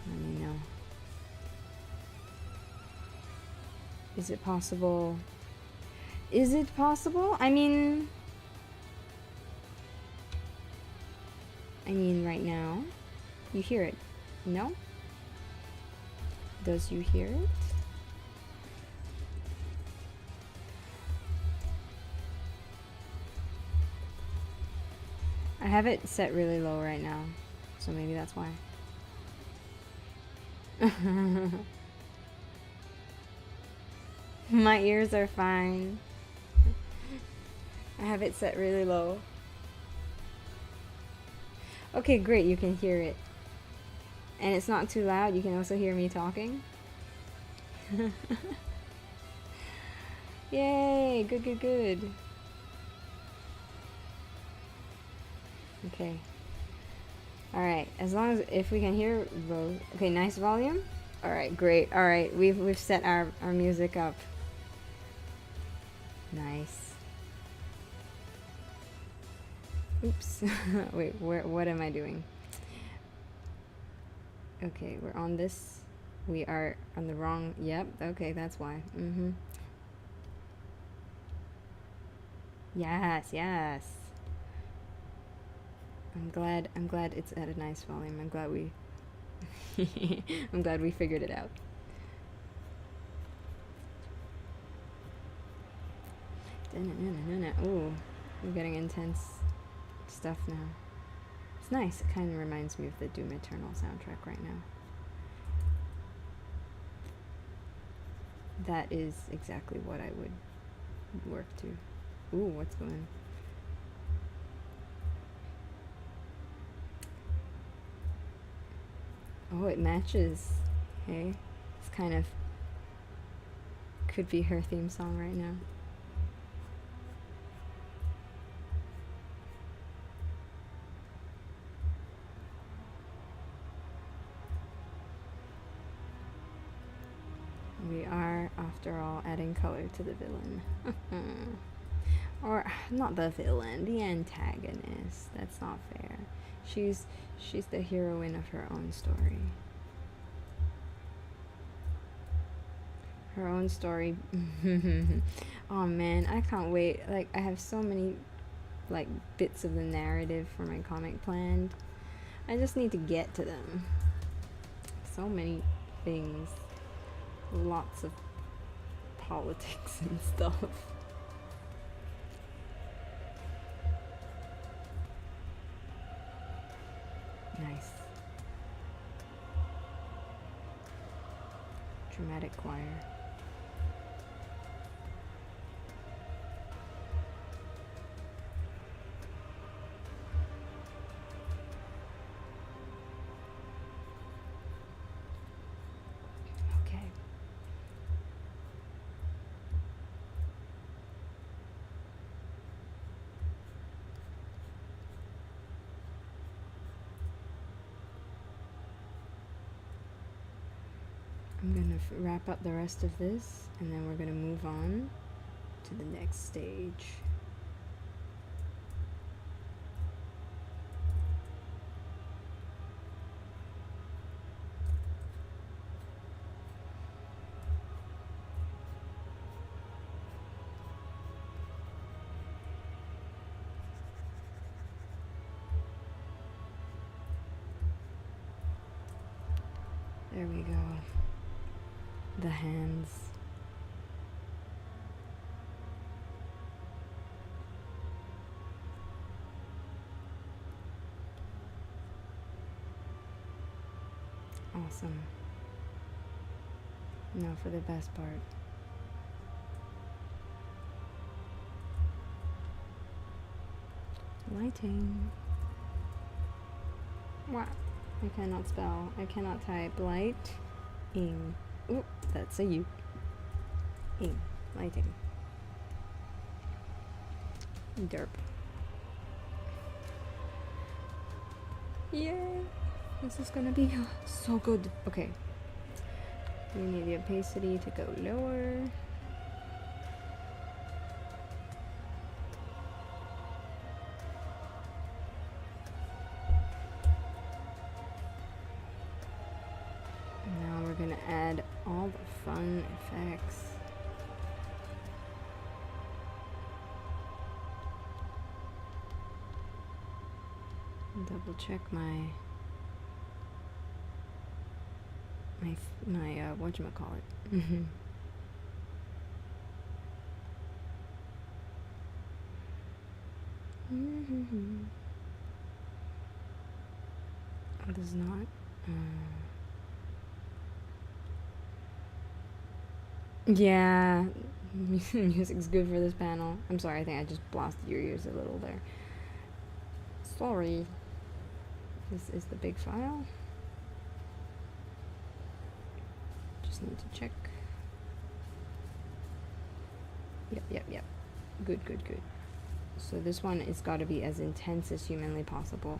Let me know. Is it possible? Is it possible? I mean right now, you hear it. No? Does you hear it? I have it set really low right now, so maybe that's why. My ears are fine. I have it set really low. Okay, great, you can hear it. And it's not too loud, you can also hear me talking. Yay, good. Okay. Alright, as long as if we can hear both. Okay, nice volume. Alright, great. Alright, we've set our music up. Nice. Oops. Wait, what am I doing? Okay, we're on this. We are on the wrong... Yep, okay, that's why. Yes. I'm glad it's at a nice volume. I'm glad we... I'm glad we figured it out. Ooh, we're getting intense stuff now. It's nice. It kind of reminds me of the Doom Eternal soundtrack right now. That is exactly what I would work to. Ooh, what's going on? Oh, it matches. Hey, it's kind of... could be her theme song right now. We are, after all, adding color to the villain. Or, not the villain, the antagonist. That's not fair. She's the heroine of her own story. her own story. Oh man, I can't wait. Like, I have so many like bits of the narrative for my comic planned. I just need to get to them. So many things. Lots of politics and stuff. Nice. Dramatic choir. Okay. I'm gonna wrap up the rest of this, and then we're gonna move on to the next stage. There we go. The hands. Awesome. Now for the best part. Lighting. Wow. I cannot spell. I cannot type. Light-ing. Ooh, that's a U. Ing. Lighting. Derp. Yay! This is gonna be so good. Okay. We need the opacity to go lower. Now we're gonna add all the fun effects. Double check my whatchamacallit. Oh, this is not. Yeah, music's good for this panel. I'm sorry, I think I just blasted your ears a little there. Sorry. This is the big file. Just need to check. Yep. Good. So this one has got to be as intense as humanly possible.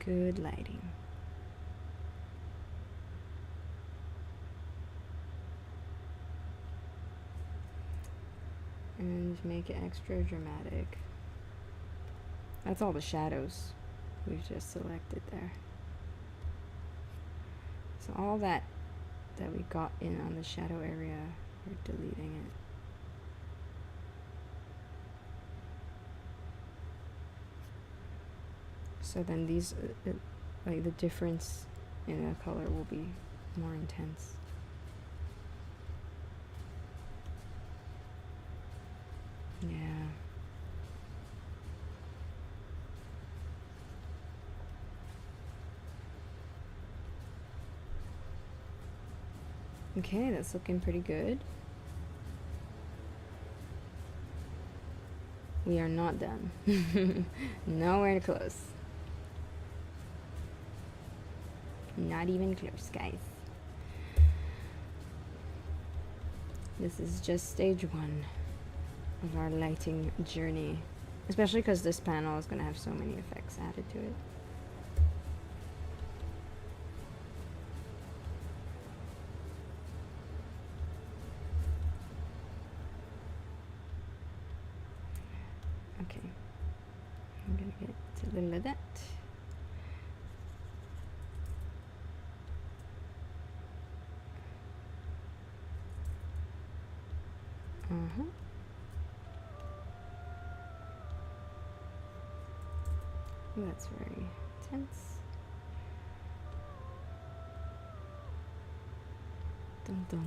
Good lighting. And make it extra dramatic. That's all the shadows we've just selected there. So all that we got in on the shadow area, we're deleting it. So then these, like the difference in the color will be more intense. Yeah. Okay, that's looking pretty good. We are not done. Nowhere close. Not even close, guys. This is just stage 1 of our lighting journey. especially because this panel is going to have so many effects added to it. Okay, I'm going to get a little of that. That's very tense. Dum dum.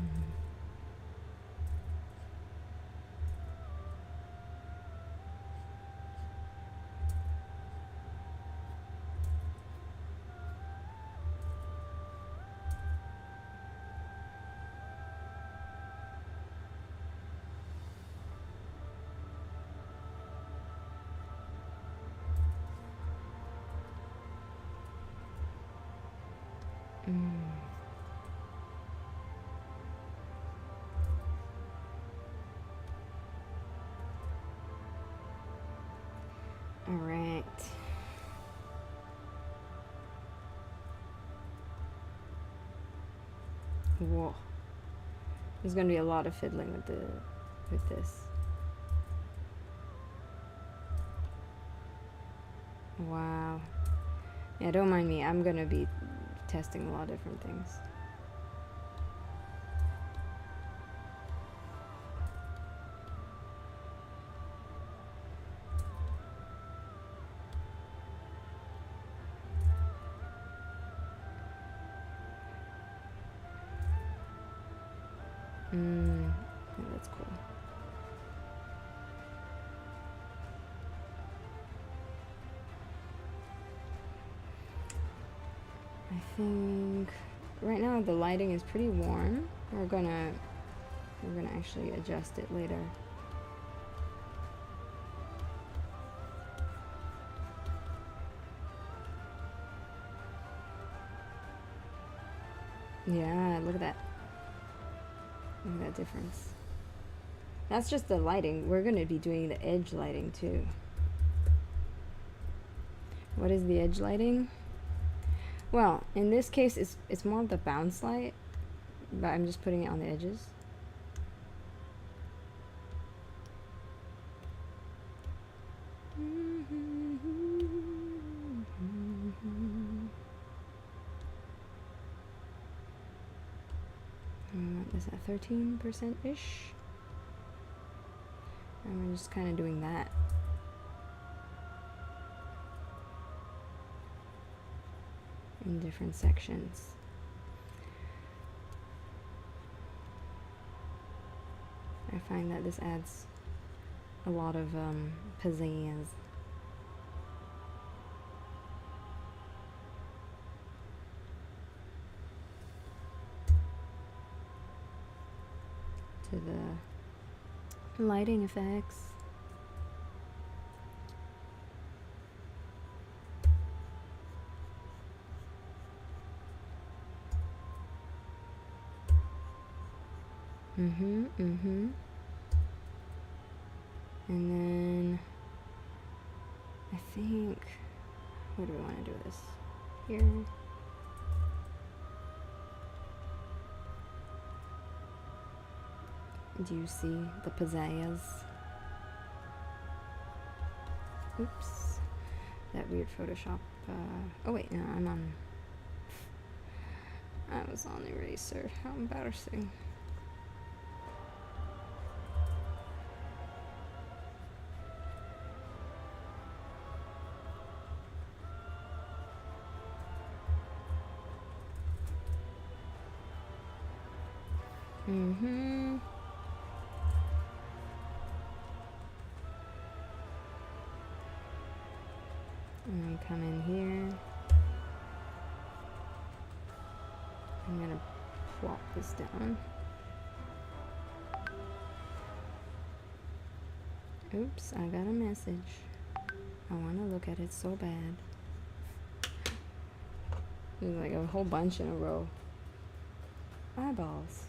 All right. Whoa. There's gonna be a lot of fiddling with this. Wow. Yeah, don't mind me. I'm gonna be testing a lot of different things. Yeah, that's cool. I think right now the lighting is pretty warm. We're gonna actually adjust it later. Yeah, look at that. Look at that difference. That's just the lighting. We're going to be doing the edge lighting too. What is the edge lighting? Well, in this case, it's more of the bounce light, but I'm just putting it on the edges. Is that 13%-ish? And we're just kind of doing that. In different sections. I find that this adds a lot of pizzazz. To the lighting effects. And then I think, where do we want to do this? Here. Do you see the pizzazz? Oops. That weird Photoshop. Oh wait, no, I was on eraser. How embarrassing. And I come in here. I'm gonna plop this down. Oops, I got a message. I want to look at it so bad. There's like a whole bunch in a row. Eyeballs.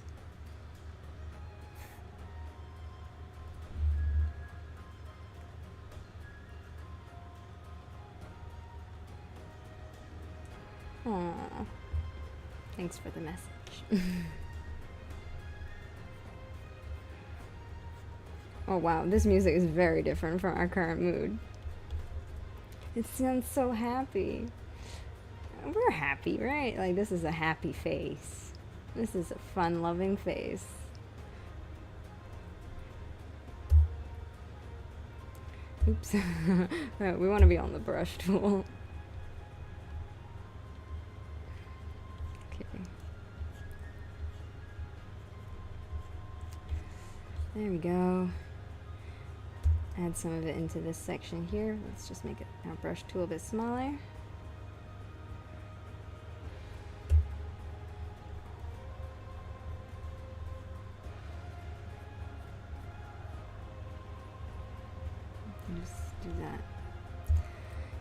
Thanks for the message. Oh wow, this music is very different from our current mood. It sounds so happy. We're happy, right? Like, this is a happy face. This is a fun-loving face. Oops. We want to be on the brush tool. Okay. There we go. Add some of it into this section here. Let's just make our brush tool a bit smaller. Just do that.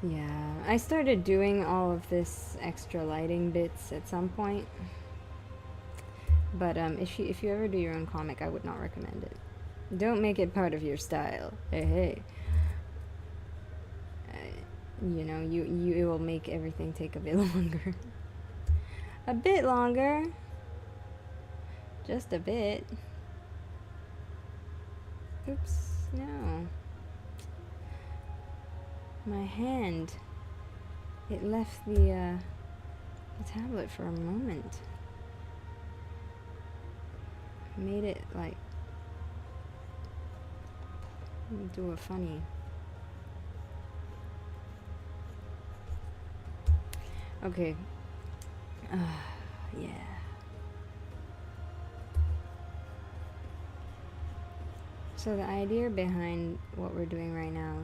Yeah, I started doing all of this extra lighting bits at some point. But if you ever do your own comic, I would not recommend it. Don't make it part of your style. Hey. You know, it will make everything take a bit longer. A bit longer. Just a bit. Oops, no. My hand. It left the tablet for a moment. Made it like do a funny. Okay. Yeah. So the idea behind what we're doing right now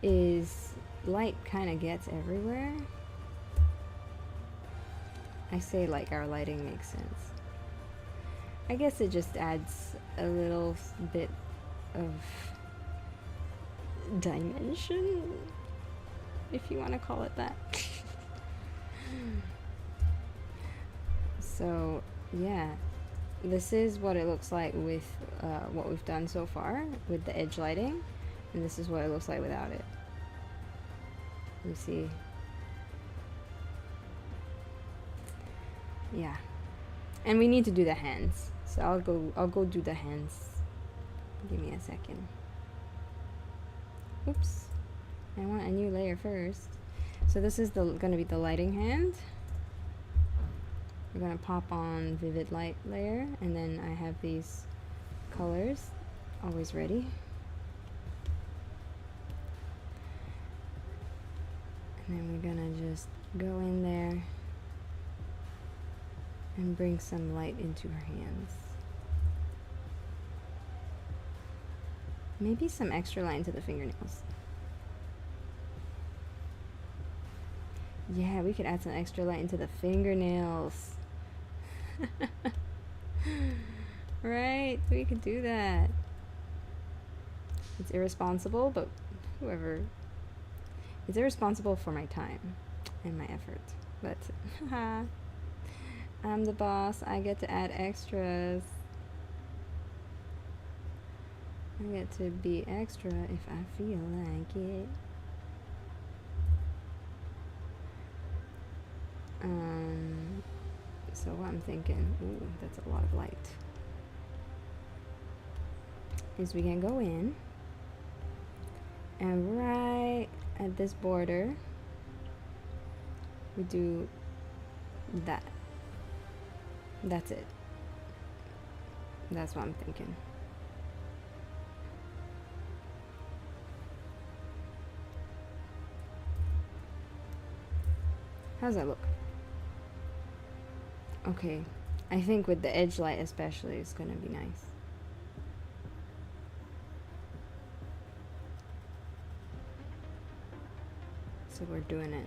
is light kind of gets everywhere. I say like our lighting makes sense. I guess it just adds a little bit of dimension, if you want to call it that. So yeah, this is what it looks like with what we've done so far with the edge lighting, and this is what it looks like without it. You see? Yeah, and we need to do the hands, so I'll go do the hands. Give me a second. Oops, I want a new layer first. So this is gonna be the lighting hand. We're gonna pop on vivid light layer, and then I have these colors always ready. And then we're gonna just go in there and bring some light into her hands. Maybe some extra light into the fingernails. Yeah, we could add some extra light into the fingernails. Right? We could do that. It's irresponsible, but whoever. It's irresponsible for my time and my effort. But, haha. I'm the boss. I get to add extras. I get to be extra if I feel like it. So what I'm thinking, ooh, that's a lot of light, is we can go in and right at this border, we do that. That's it. That's what I'm thinking. How's that look? Okay, I think with the edge light especially, it's gonna be nice. So we're doing it.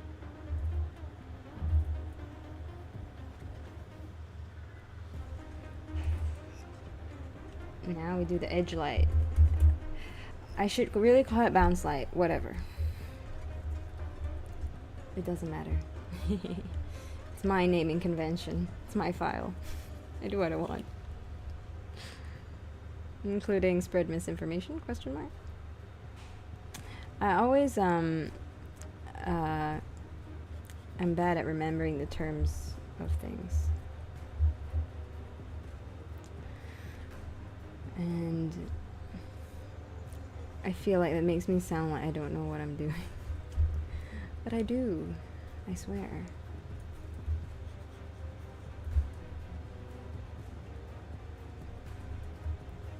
Now we do the edge light. I should really call it bounce light, whatever. It doesn't matter. It's my naming convention. It's my file. I do what I want. Including spread misinformation, question mark. I always I'm bad at remembering the terms of things. And I feel like that makes me sound like I don't know what I'm doing. But I do, I swear.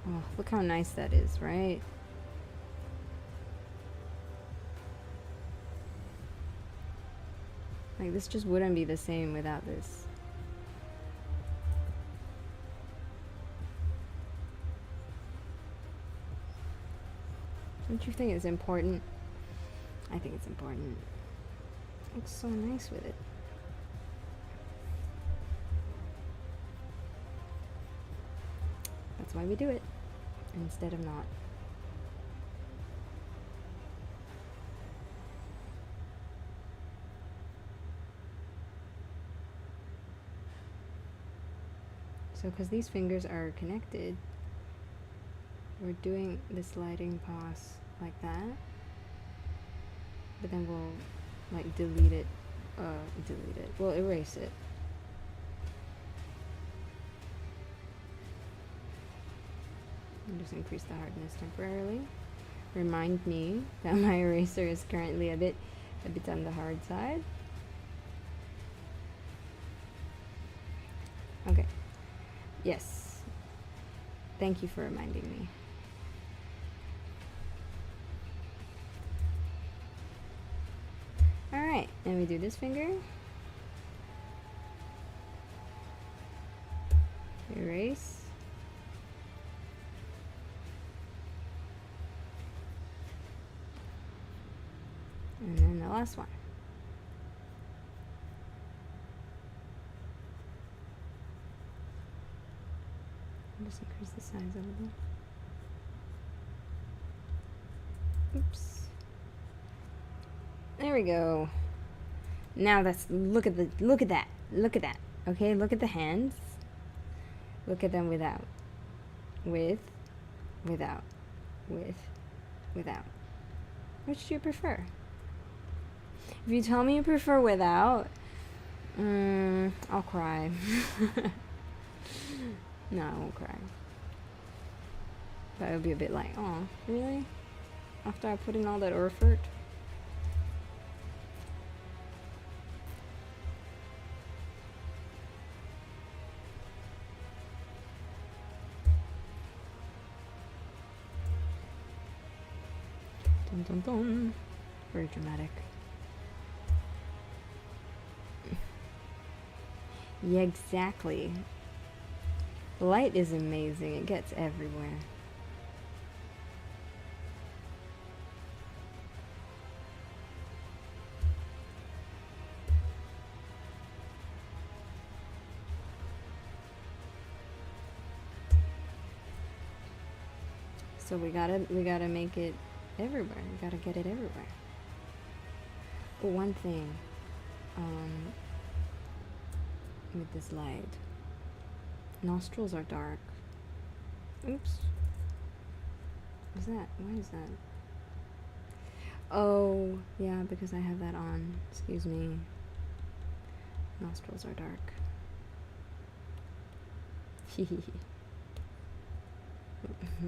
Oh, look how nice that is, right? Like, this just wouldn't be the same without this. Don't you think it's important? I think it's important. It looks so nice with it. That's why we do it, instead of not. So because these fingers are connected, we're doing the sliding pass like that, but then we'll like delete it, we'll erase it. And just increase the hardness temporarily. Remind me that my eraser is currently a bit on the hard side. Okay. Yes. Thank you for reminding me. Alright, then we do this finger. Erase. And then the last one. I'll just increase the size a little. Oops. There we go. Now that's, look at that. Okay, look at the hands. Look at them without. With, without. With, without. Which do you prefer? If you tell me you prefer without, I'll cry. No, I won't cry. But it would be a bit like, oh, really? After I put in all that effort? Dun dun dun. Very dramatic. Yeah, exactly. Light is amazing. It gets everywhere. So we gotta make it everywhere. We gotta get it everywhere. But one thing, with this light, nostrils are dark. Oops. What's that? Why is that? Oh, yeah, because I have that on. Excuse me. Nostrils are dark.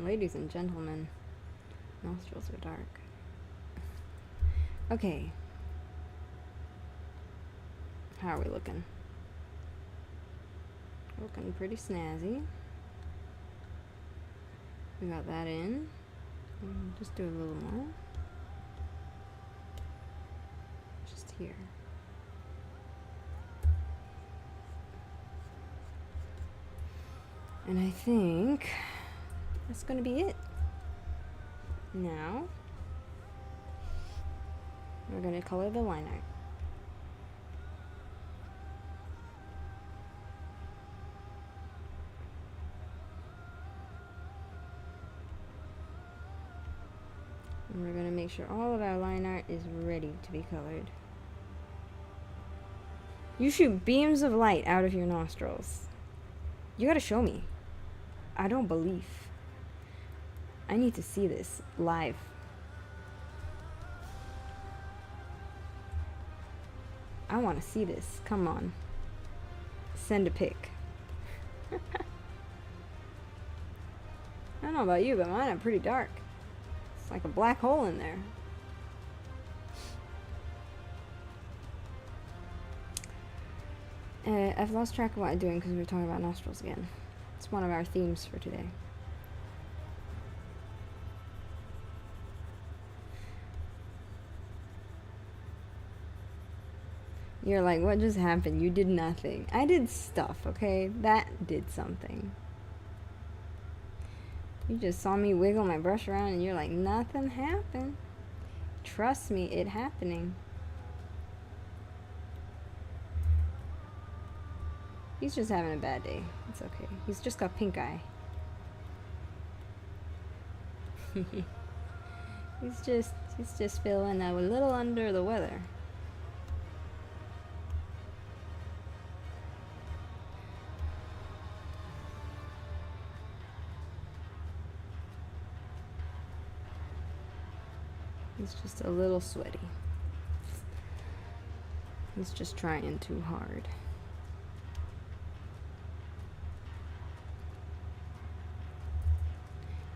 Ladies and gentlemen, nostrils are dark. Okay. How are we looking? Looking pretty snazzy. We got that in. Just do a little more. Just here. And I think that's gonna be it. Now, we're gonna color the line art. And we're gonna make sure all of our line art is ready to be colored. You shoot beams of light out of your nostrils. You gotta show me. I don't believe. I need to see this live. I want to see this. Come on. Send a pic. I don't know about you, but mine are pretty dark. It's like a black hole in there. I've lost track of what I'm doing because we were talking about nostrils again. It's one of our themes for today. You're like, what just happened? You did nothing. I did stuff, okay? That did something. You just saw me wiggle my brush around and you're like, nothing happened. Trust me, it happening. He's just having a bad day. It's okay. He's just got pink eye. he's just feeling a little under the weather. He's just a little sweaty. He's just trying too hard.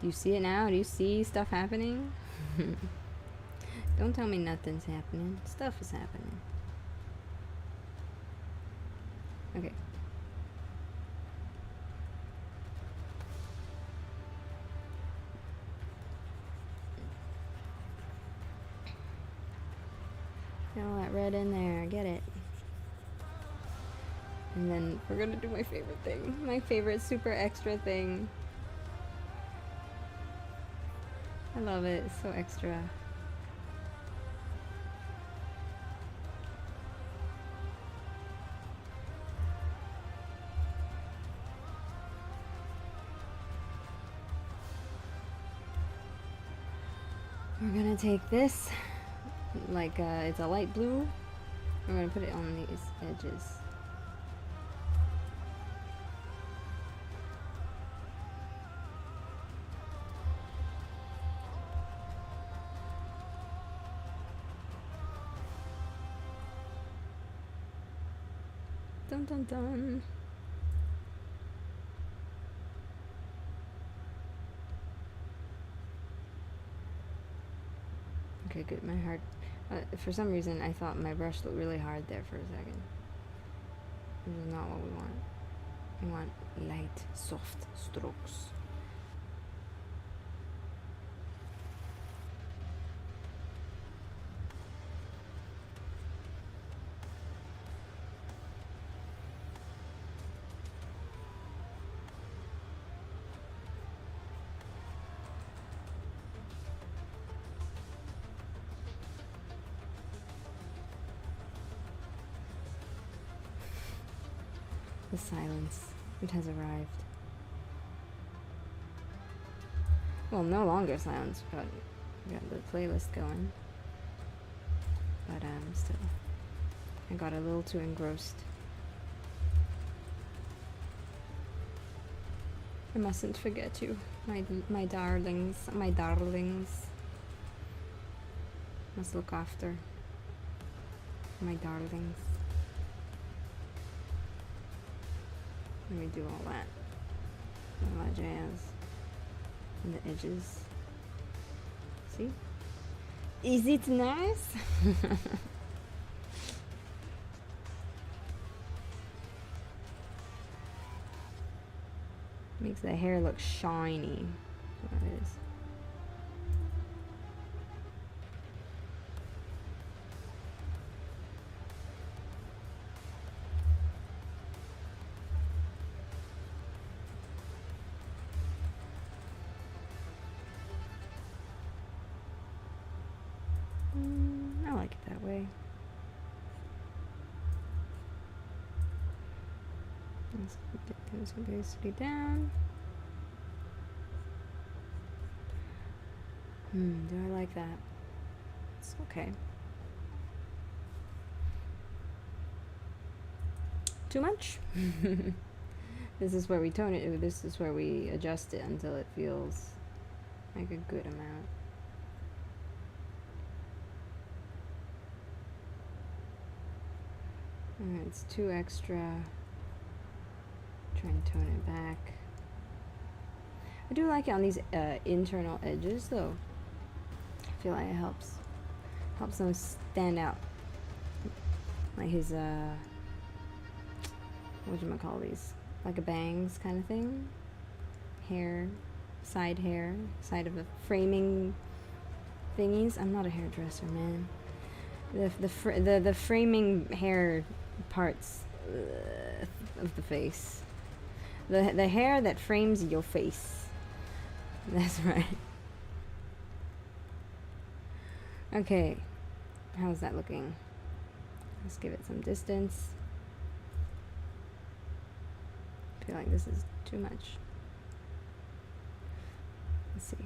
Do you see it now? Do you see stuff happening? Don't tell me nothing's happening. Stuff is happening. Okay. Got all that red in there. Get it. And then we're gonna do my favorite thing. My favorite super extra thing. I love it. It's so extra. We're gonna take this, like it's a light blue. We're gonna put it on these edges. Dun dun dun. Okay, good. My heart. For some reason, I thought my brush looked really hard there for a second. This is not what we want. We want light, soft strokes. The silence. It has arrived. Well, no longer silence, but we got the playlist going. But still, I got a little too engrossed. I mustn't forget you, my darlings, my darlings. Must look after my darlings. Let me do all that jazz and the edges. See? Is it nice? Makes the hair look shiny. That's what it is. I like it that way. Let's get those obesity down. Do I like that? It's okay. Too much? This is where we tone it. This is where we adjust it until it feels like a good amount. It's too extra. Try and tone it back. I do like it on these internal edges though. I feel like it helps them stand out. Like his what do you call these? Like a bangs kind of thing. Hair, side of the framing thingies. I'm not a hairdresser, man. The framing hair parts of the face. The hair that frames your face. That's right. Okay. How's that looking? Let's give it some distance. I feel like this is too much. Let's see.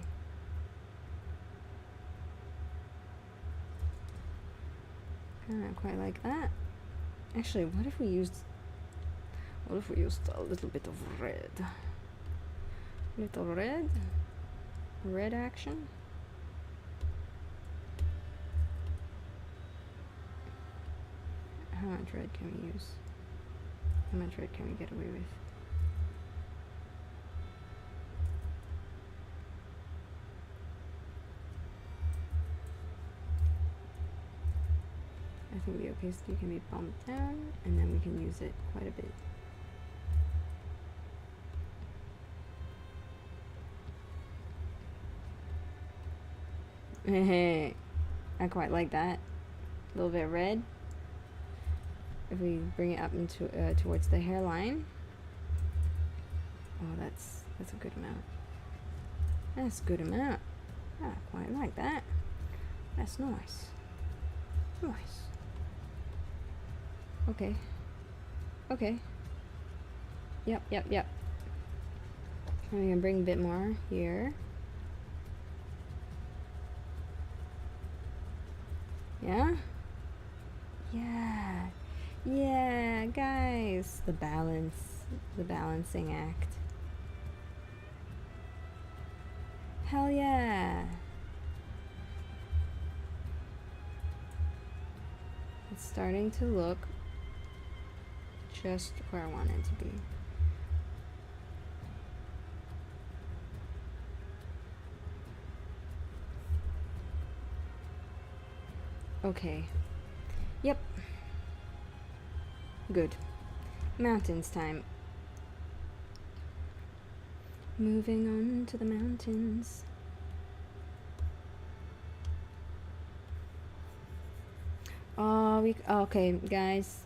I don't quite like that. Actually, what if we used a little bit of red? Little red? Red action? How much red can we use? How much red can we get away with? I think the opacity can be bumped down, and then we can use it quite a bit. Hey, I quite like that. A little bit of red. If we bring it up into towards the hairline. Oh, that's a good amount. That's a good amount. I quite like that. That's nice. Nice. Okay. Okay. Yep. And we can bring a bit more here. Yeah? Yeah. Yeah, guys. The balancing act. Hell yeah. It's starting to look just where I want it to be. Okay. Yep. Good. Mountains time. Moving on to the mountains. Oh, okay, guys.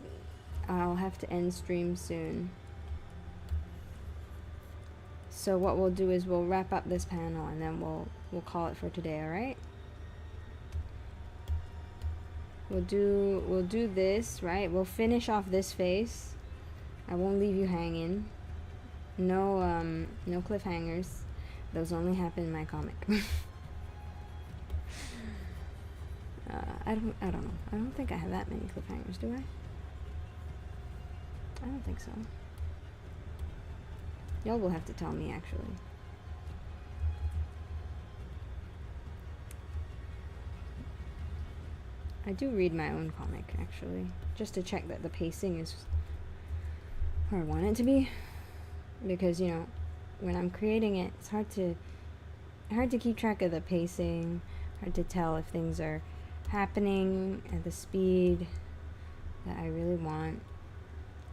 I'll have to end stream soon. So what we'll do is we'll wrap up this panel and then we'll call it for today, alright? We'll do this, right? We'll finish off this face. I won't leave you hanging. No cliffhangers. Those only happen in my comic. I don't know. I don't think I have that many cliffhangers, do I? I don't think so. Y'all will have to tell me, actually. I do read my own comic, actually, just to check that the pacing is where I want it to be. Because, you know, when I'm creating it, it's hard to keep track of the pacing, hard to tell if things are happening at the speed that I really want.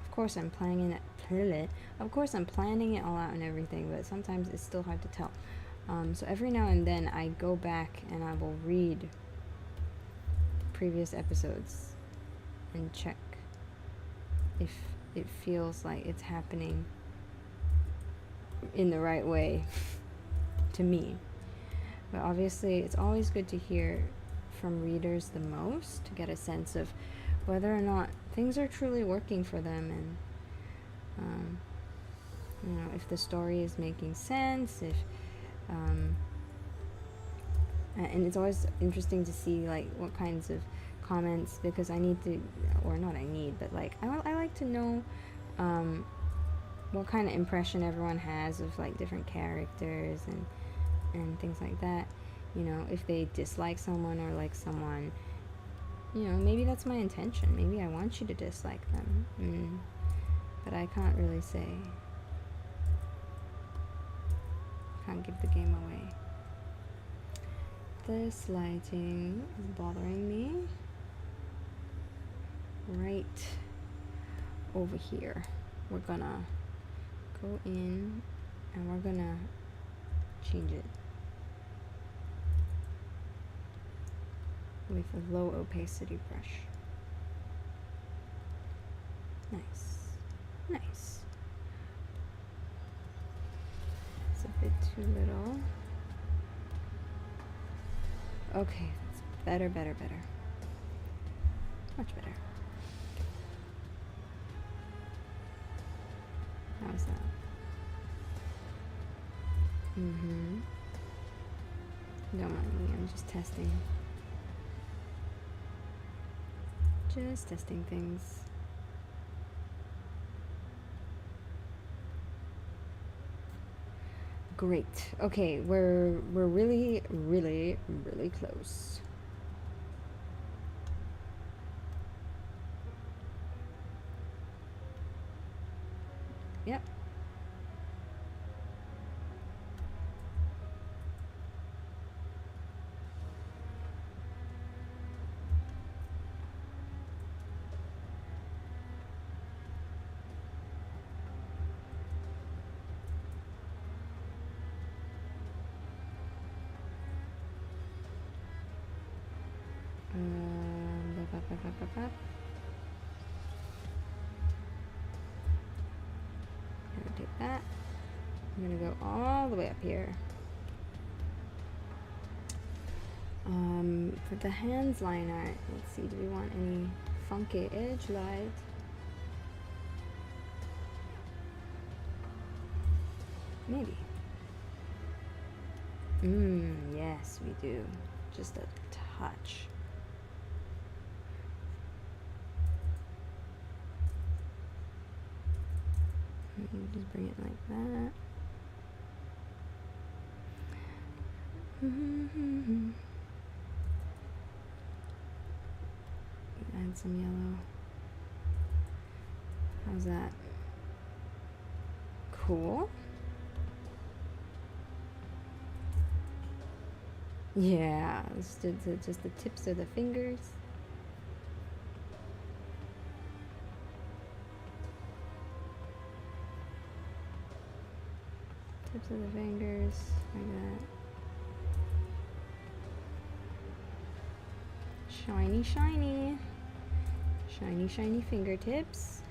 Of course I'm planning it all out and everything, but sometimes it's still hard to tell. So every now and then I go back and I will read previous episodes and check if it feels like it's happening in the right way to me. But obviously it's always good to hear from readers the most to get a sense of whether or not things are truly working for them, and you know, if the story is making sense, if and it's always interesting to see like what kinds of comments, because I need to, or not I need, but like I like to know what kind of impression everyone has of like different characters and things like that. You know, if they dislike someone or like someone, you know, maybe that's my intention. Maybe I want you to dislike them. But I can't really say. Can't give the game away. This lighting is bothering me. Right over here. We're gonna go in and we're gonna change it with a low opacity brush. Nice. Nice. It's a bit too little. Okay, that's better, better, better. Much better. How's that? Don't mind me, I'm just testing. Just testing things. Great. Okay, we're really, really, really close. Yep. I'm gonna take that. I'm gonna go all the way up here. For the hands line art, let's see, do we want any funky edge light? Maybe. Yes, we do. Just a touch. Just bring it like that. Add some yellow. How's that? Cool. Yeah, just the tips of the fingers. Tips of the fingers, like that. Shiny, shiny. Shiny, shiny fingertips.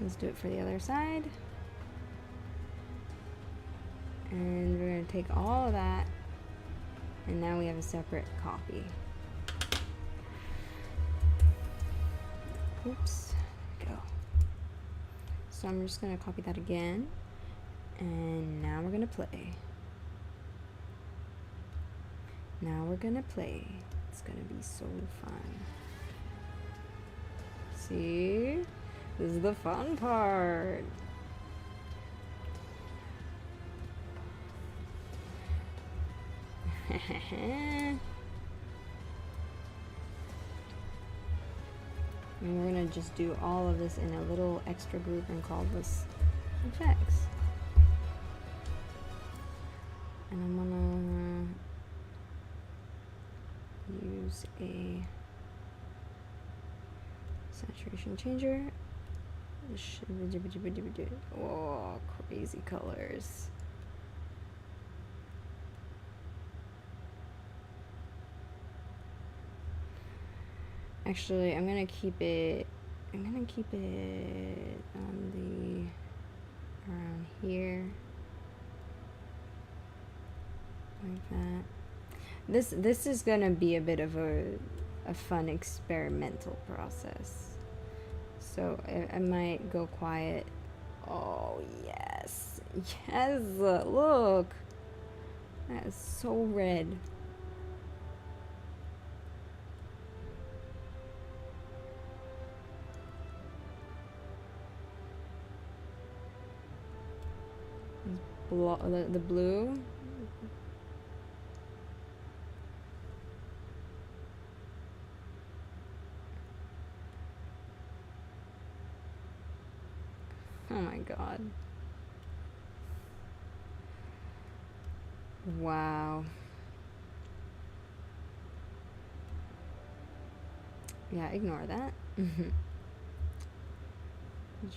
Let's do it for the other side. And we're going to take all of that, and now we have a separate copy. Oops, go. So I'm just going to copy that again, and now we're going to play. Now we're going to play. It's going to be so fun. See? This is the fun part. And we're gonna just do all of this in a little extra group and call this effects. And I'm gonna use a saturation changer. Oh, crazy colors. Actually, I'm gonna keep it on the around here, like that. This is gonna be a bit of a fun experimental process. So I might go quiet. Oh yes, yes! Look, that is so red. The blue. Oh my god. Wow. Yeah, ignore that.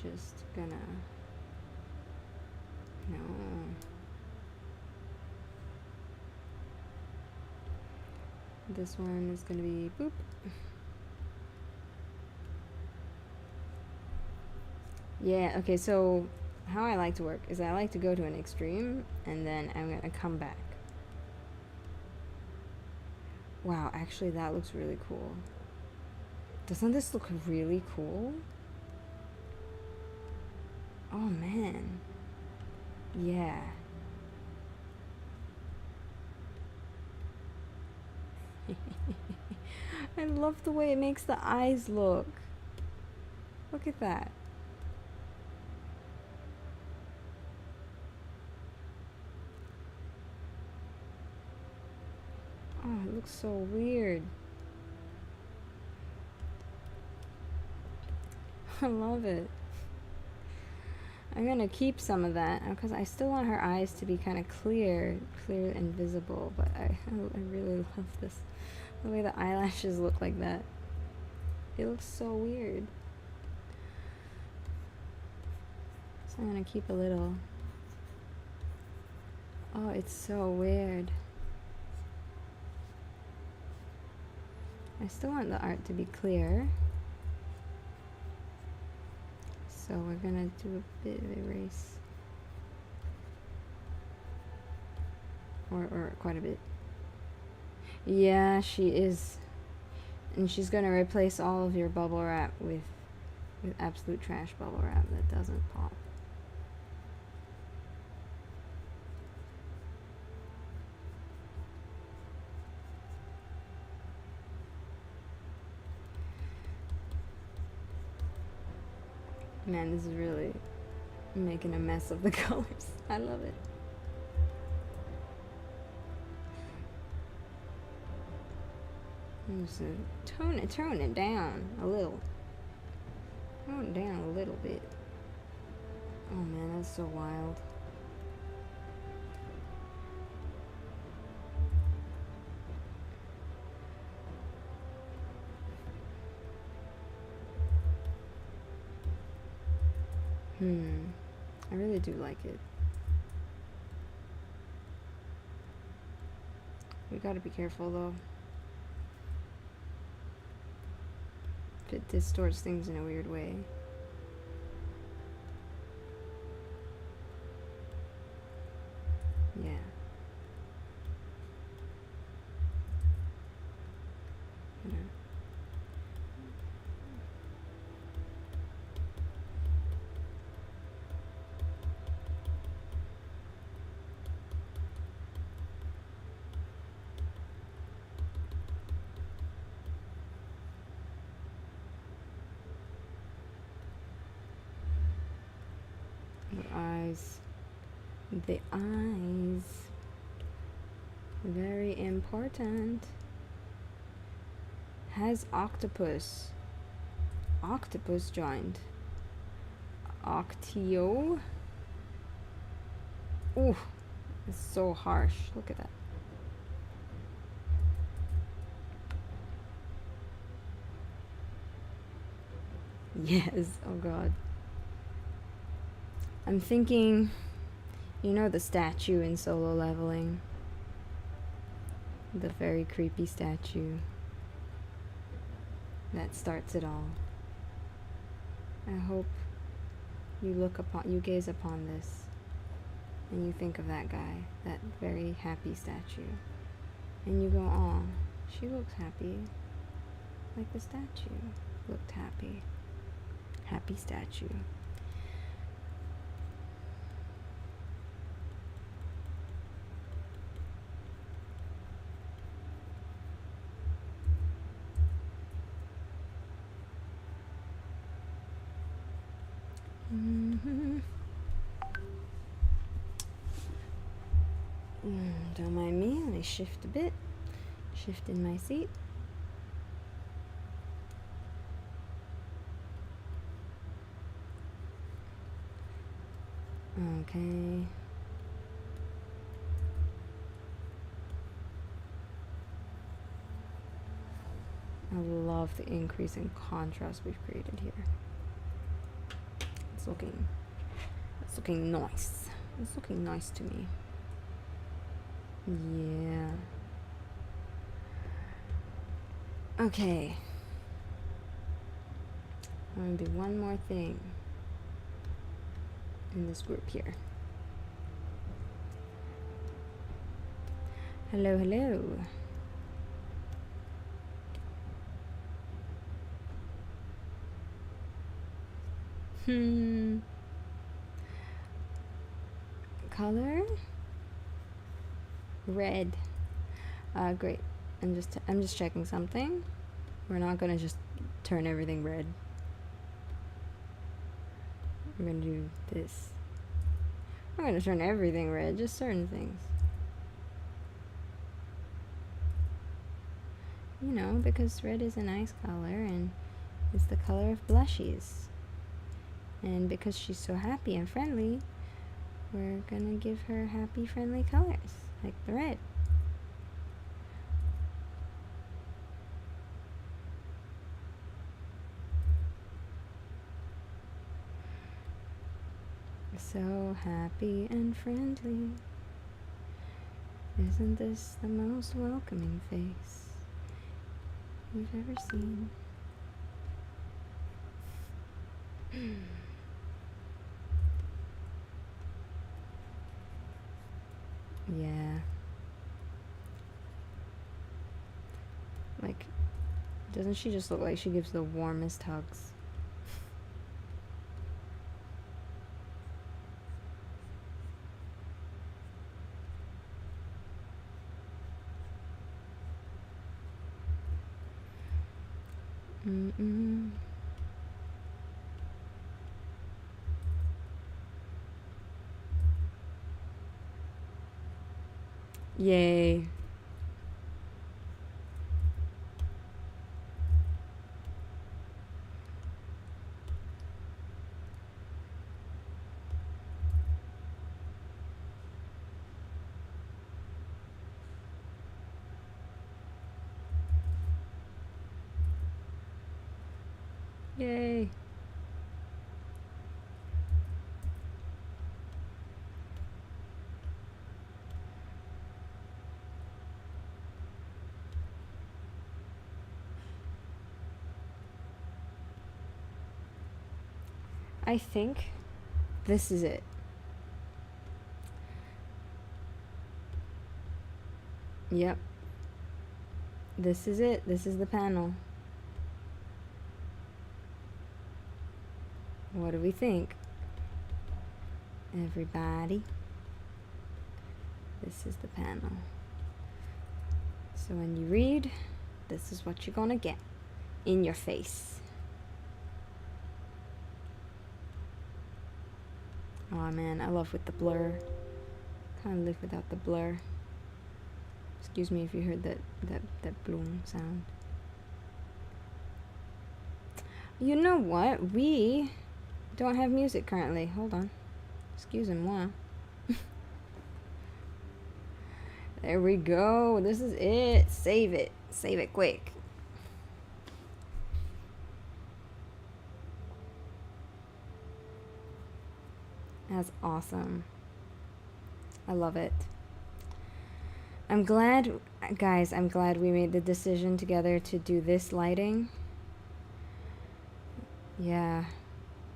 Just gonna... No. This one is gonna be boop. Yeah, okay, so how I like to work is I like to go to an extreme and then I'm gonna come back. Wow, actually that looks really cool. Doesn't this look really cool? Oh man. Yeah. I love the way it makes the eyes look. Look at that. Oh, it looks so weird. I love it. I'm gonna keep some of that because I still want her eyes to be kind of clear and visible, but I really love this. The way the eyelashes look like that. It looks so weird. So I'm gonna keep a little. Oh, it's so weird. I still want the art to be clear. So we're gonna do a bit of erase. Or quite a bit. Yeah, she is. And she's gonna replace all of your bubble wrap with absolute trash bubble wrap that doesn't pop. Man, this is really making a mess of the colors. I love it. I'm just gonna tone it down a little. Tone it down a little bit. Oh man, that's so wild. I really do like it. We gotta be careful though. If it distorts things in a weird way. Yeah. The eyes. Very important. Has octopus. Octopus joined. Octio. Ooh, it's so harsh. Look at that. Yes, oh god. I'm thinking, you know the statue in Solo Leveling? The very creepy statue that starts it all. I hope you gaze upon this and you think of that guy, that very happy statue. And you go, "Aw, she looks happy. Like the statue looked happy." Happy statue. Don't mind me, let me shift a bit. Shift in my seat. Okay. I love the increase in contrast we've created here. It's looking nice. It's looking nice to me. Yeah. Okay. I'm gonna do one more thing in this group here. Hello, hello. Color? Red. Great. I'm just checking something. We're not gonna just turn everything red. We're gonna do this. I'm gonna turn everything red, just certain things. You know, because red is a nice color and it's the color of blushes. And because she's so happy and friendly, we're gonna give her happy, friendly colors, like the red. So happy and friendly. Isn't this the most welcoming face you've ever seen? Yeah. Like, doesn't she just look like she gives the warmest hugs? Mm-mm. Yay. Yay. I think this is it. Yep. This is it. This is the panel. What do we think? Everybody. This is the panel. So when you read, this is what you're gonna get in your face. Oh man, I love with the blur. Can't live without the blur. Excuse me if you heard that bloom sound. You know what? We don't have music currently. Hold on. Excusez-moi. There we go. This is it. Save it. Save it quick. That's awesome. I love it. I'm glad, guys, I'm glad we made the decision together to do this lighting. Yeah,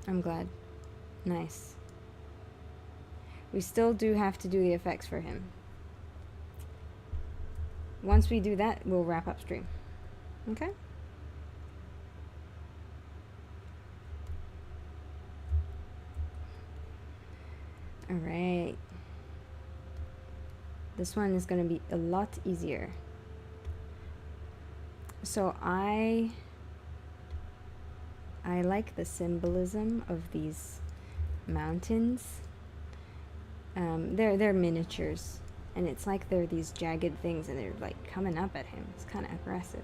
I'm glad. Nice. We still do have to do the effects for him. Once we do that, we'll wrap up stream. Okay? All right. This one is going to be a lot easier. So I like the symbolism of these mountains. They're miniatures, and it's like they're these jagged things, and they're like coming up at him. It's kind of aggressive.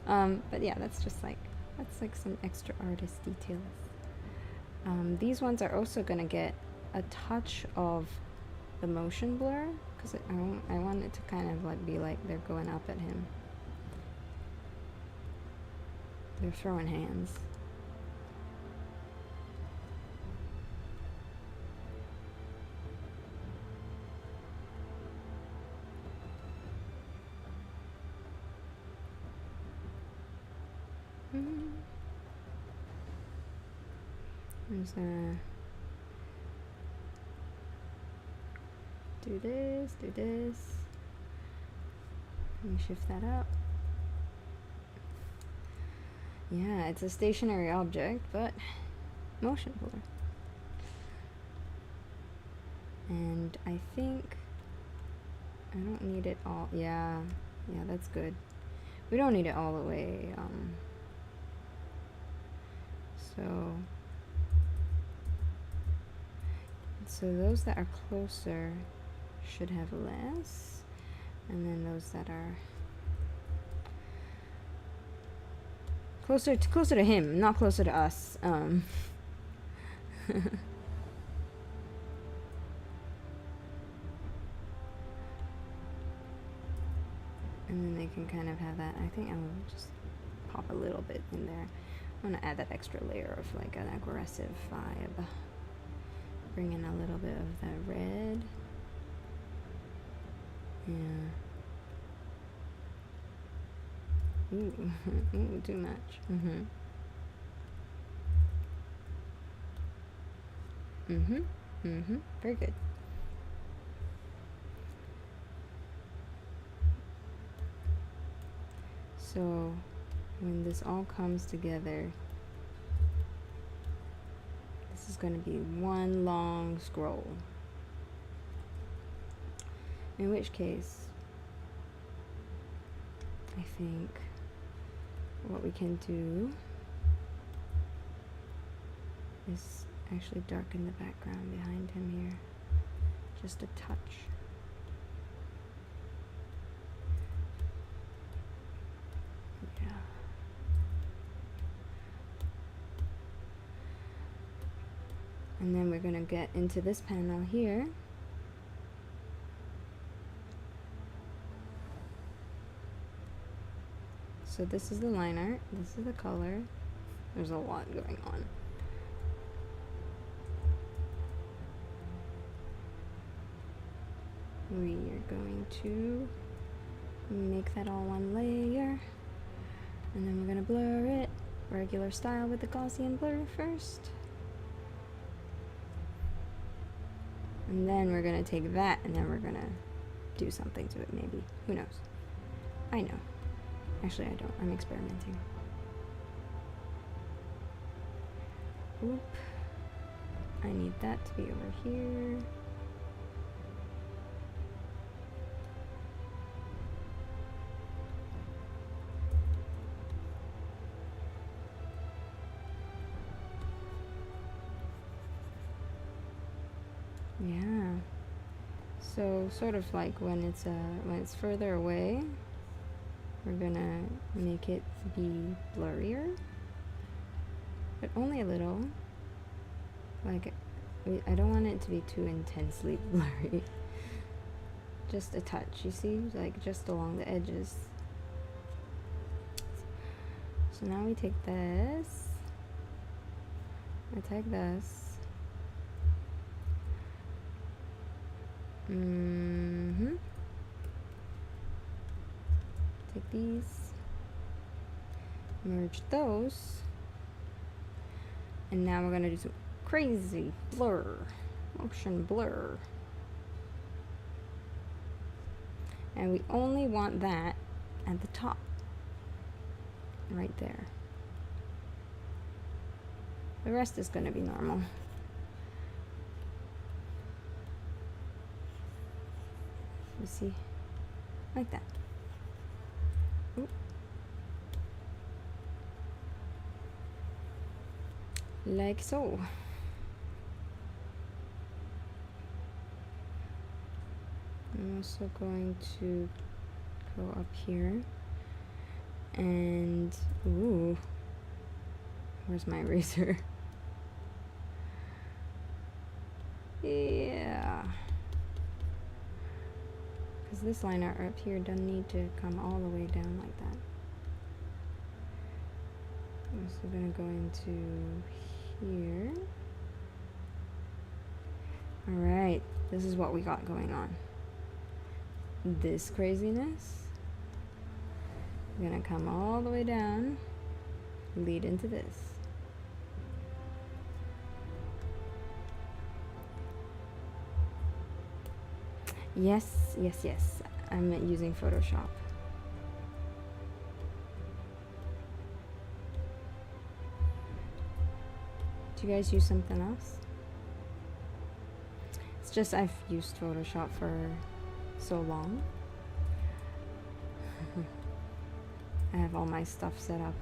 But yeah, that's like some extra artist details. These ones are also gonna get a touch of the motion blur, because I want it to kind of like be like they're going up at him. They're throwing hands. I'm just gonna do this, do this. Let me shift that up. Yeah, it's a stationary object, but motion blur. And I think I don't need it all. Yeah, that's good. We don't need it all the way. So those that are closer should have less, and then those that are closer to him, not closer to us. And then they can kind of have that. I think I'm just pop a little bit in there. I'm gonna add that extra layer of like an aggressive vibe. Bring in a little bit of that red. Yeah. Ooh, ooh, too much. Very good. So when this all comes together, this is going to be one long scroll. In which case, I think what we can do is actually darken the background behind him here. Just a touch. Yeah. And then we're going to get into this panel here. So this is the line art, this is the color. There's a lot going on. We are going to make that all one layer, and then we're going to blur it regular style with the Gaussian blur first. And then we're going to take that and then we're going to do something to it, maybe. Who knows? I know. Actually, I don't. I'm experimenting. Oop. I need that to be over here. Yeah. So sort of like when it's further away, we're gonna make it be blurrier, but only a little. Like, I don't want it to be too intensely blurry. Just a touch, you see? Like, just along the edges. So now we take this. I take this. Take these. Merge those. And now we're gonna do some crazy blur. Motion blur. And we only want that at the top. Right there. The rest is gonna be normal. You see? Like that. Oop. Like so. I'm also going to go up here and ooh, where's my eraser? Yeah. Because this line art up here doesn't need to come all the way down like that. I'm also going to go into here. Alright, this is what we got going on. This craziness. I'm going to come all the way down, lead into this. Yes, yes, yes. I'm using Photoshop. Do you guys use something else? It's just I've used Photoshop for so long. I have all my stuff set up.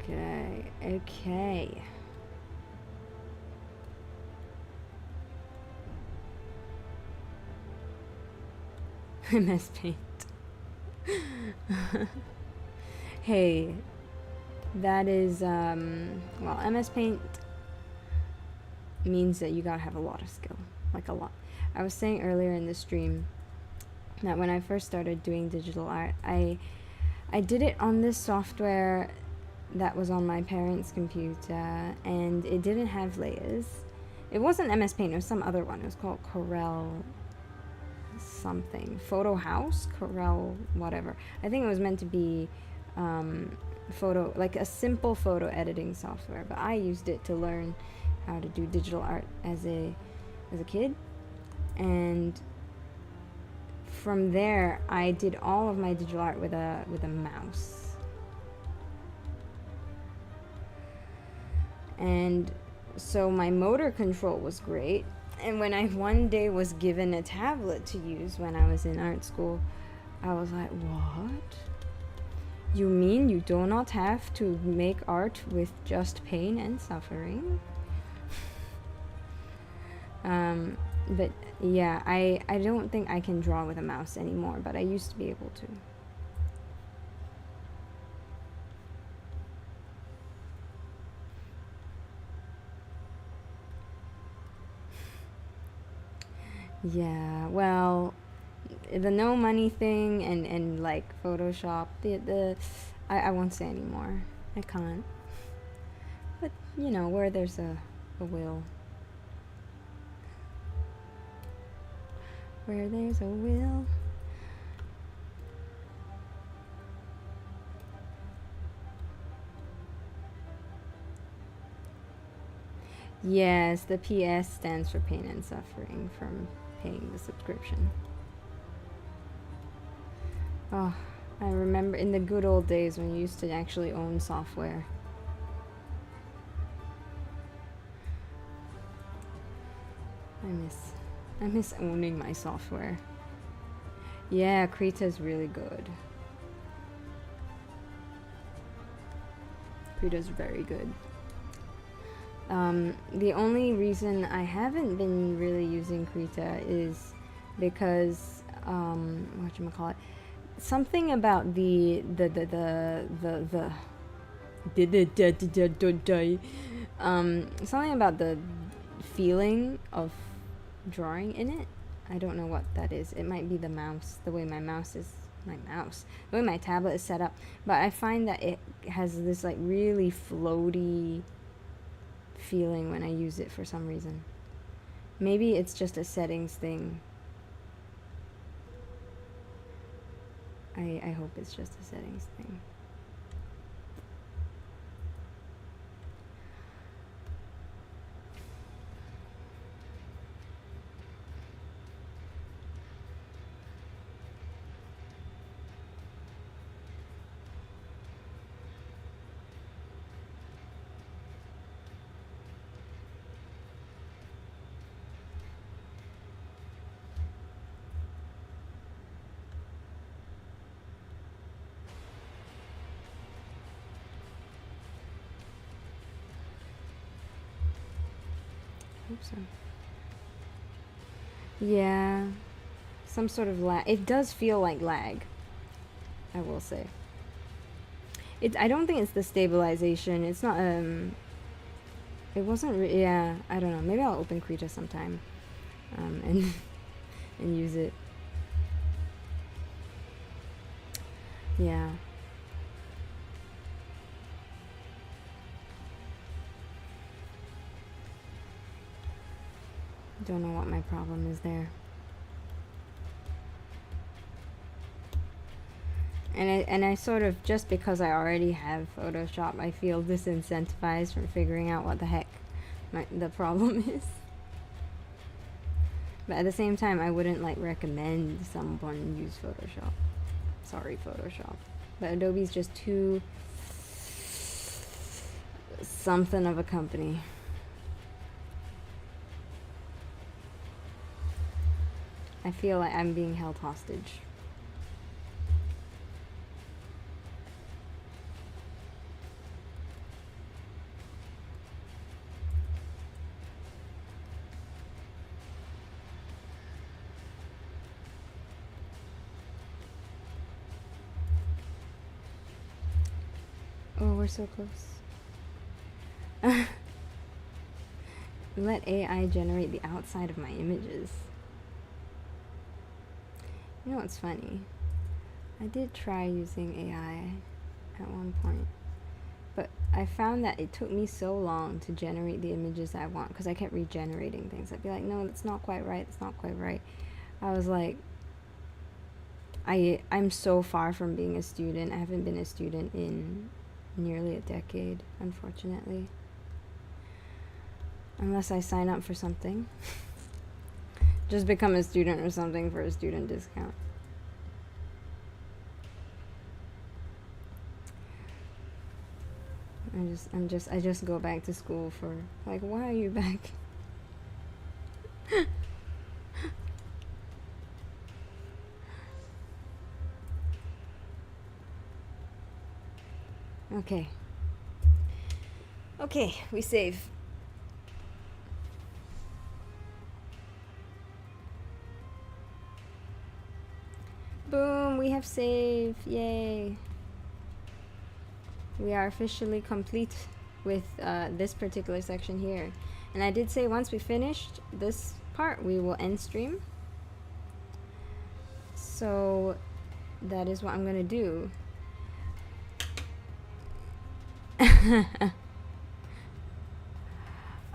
Okay, okay. MS Paint. Hey, that is, well, MS Paint means that you gotta have a lot of skill, like a lot. I was saying earlier in the stream that when I first started doing digital art, I did it on this software that was on my parents' computer, and it didn't have layers. It wasn't MS Paint, it was some other one. It was called Corel something. Photo House? Corel whatever. I think it was meant to be photo, like a simple photo editing software, but I used it to learn how to do digital art as a kid. And from there, I did all of my digital art with a mouse. And so my motor control was great. And when I one day was given a tablet to use when I was in art school, I was like, what? You mean you do not have to make art with just pain and suffering? But yeah, I don't think I can draw with a mouse anymore, but I used to be able to. Yeah, well, the no money thing and like Photoshop, I won't say anymore. I can't. But, you know, where there's a will. Where there's a will. Yes, the PS stands for pain and suffering from paying the subscription. Oh, I remember in the good old days when you used to actually own software. I miss owning my software. Yeah, Krita's really good. Krita's very good. The only reason I haven't been really using Krita is because whatchamacallit, something about something about the feeling of drawing in it. I don't know what that is. It might be the mouse, the way the way my tablet is set up, but I find that it has this like really floaty feeling when I use it for some reason. Maybe it's just a settings thing. I hope it's just a settings thing. Hope so. Yeah, some sort of lag. It does feel like lag, I will say. I don't think it's the stabilization. It's not, it wasn't, yeah, I don't know. Maybe I'll open Krita sometime, and, and use it. Yeah. Don't know what my problem is there. And I sort of, just because I already have Photoshop, I feel disincentivized from figuring out what the heck the problem is. But at the same time, I wouldn't like recommend someone use Photoshop. Sorry, Photoshop. But Adobe's just too something of a company. I feel like I'm being held hostage. Oh, we're so close. Let AI generate the outside of my images. You know what's funny? I did try using AI at one point, but I found that it took me so long to generate the images I want, because I kept regenerating things. I'd be like, no, that's not quite right, that's not quite right. I was like, I'm so far from being a student. I haven't been a student in nearly a decade, unfortunately. Unless I sign up for something. Just become a student or something for a student discount. I just go back to school for, like, why are you back? Okay. Okay, we save. Boom, we have saved. Yay. We are officially complete with this particular section here. And I did say once we finished this part, we will end stream. So that is what I'm gonna do.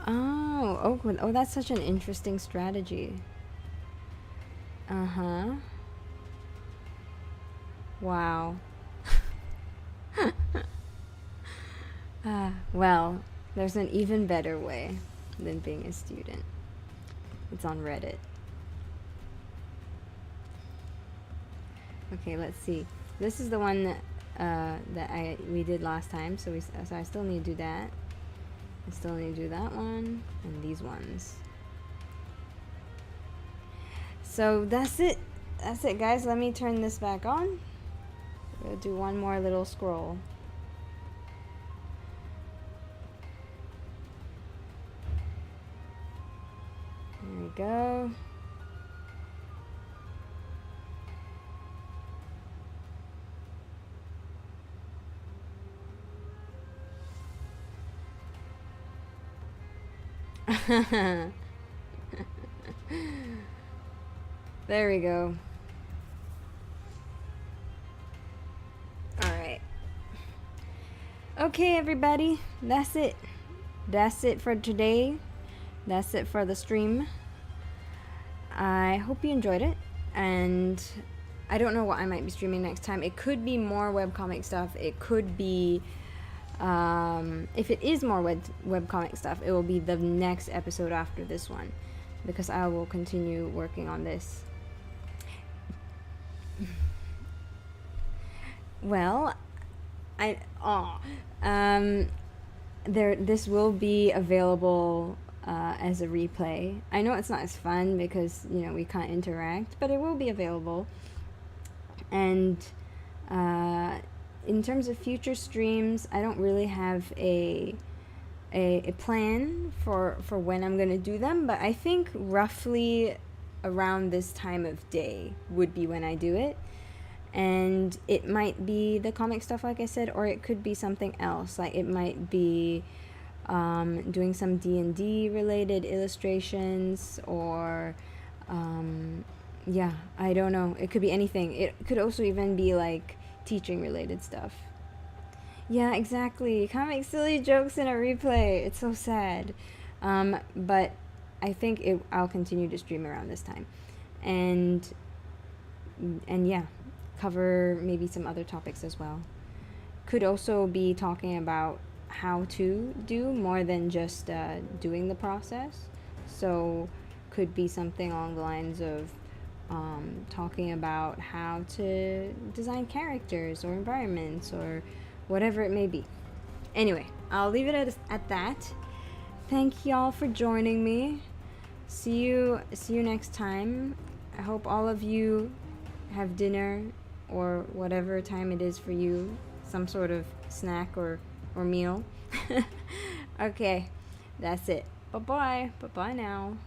Oh, that's such an interesting strategy. Uh-huh. Wow. Well, there's an even better way than being a student. It's on Reddit. Okay, let's see. This is the one that we did last time, so I still need to do that. I still need to do that one and these ones. So that's it. That's it, guys. Let me turn this back on. We'll do one more little scroll. There we go. There we go. Alright. Okay, everybody. That's it. That's it for today. That's it for the stream. I hope you enjoyed it. And I don't know what I might be streaming next time. It could be more webcomic stuff. It could be... if it is more webcomic stuff, it will be the next episode after this one, because I will continue working on this. Well, this will be available as a replay. I know it's not as fun because, you know, we can't interact, but it will be available. And in terms of future streams, I don't really have a plan for when I'm gonna do them, but I think roughly around this time of day would be when I do it. And it might be the comic stuff, like I said, or it could be something else. Like it might be doing some D&D related illustrations, or yeah, I don't know. It could be anything. It could also even be like teaching related stuff. Yeah, exactly. Can't make silly jokes in a replay. It's so sad. But I think I'll continue to stream around this time, and yeah, cover maybe some other topics as well. Could also be talking about how to do more than just doing the process. So could be something along the lines of talking about how to design characters or environments or whatever it may be. Anyway, I'll leave it at that. Thank y'all for joining me. See you next time. I hope all of you have dinner or whatever time it is for you, some sort of snack or meal. Okay, that's it. Bye-bye. Bye-bye now.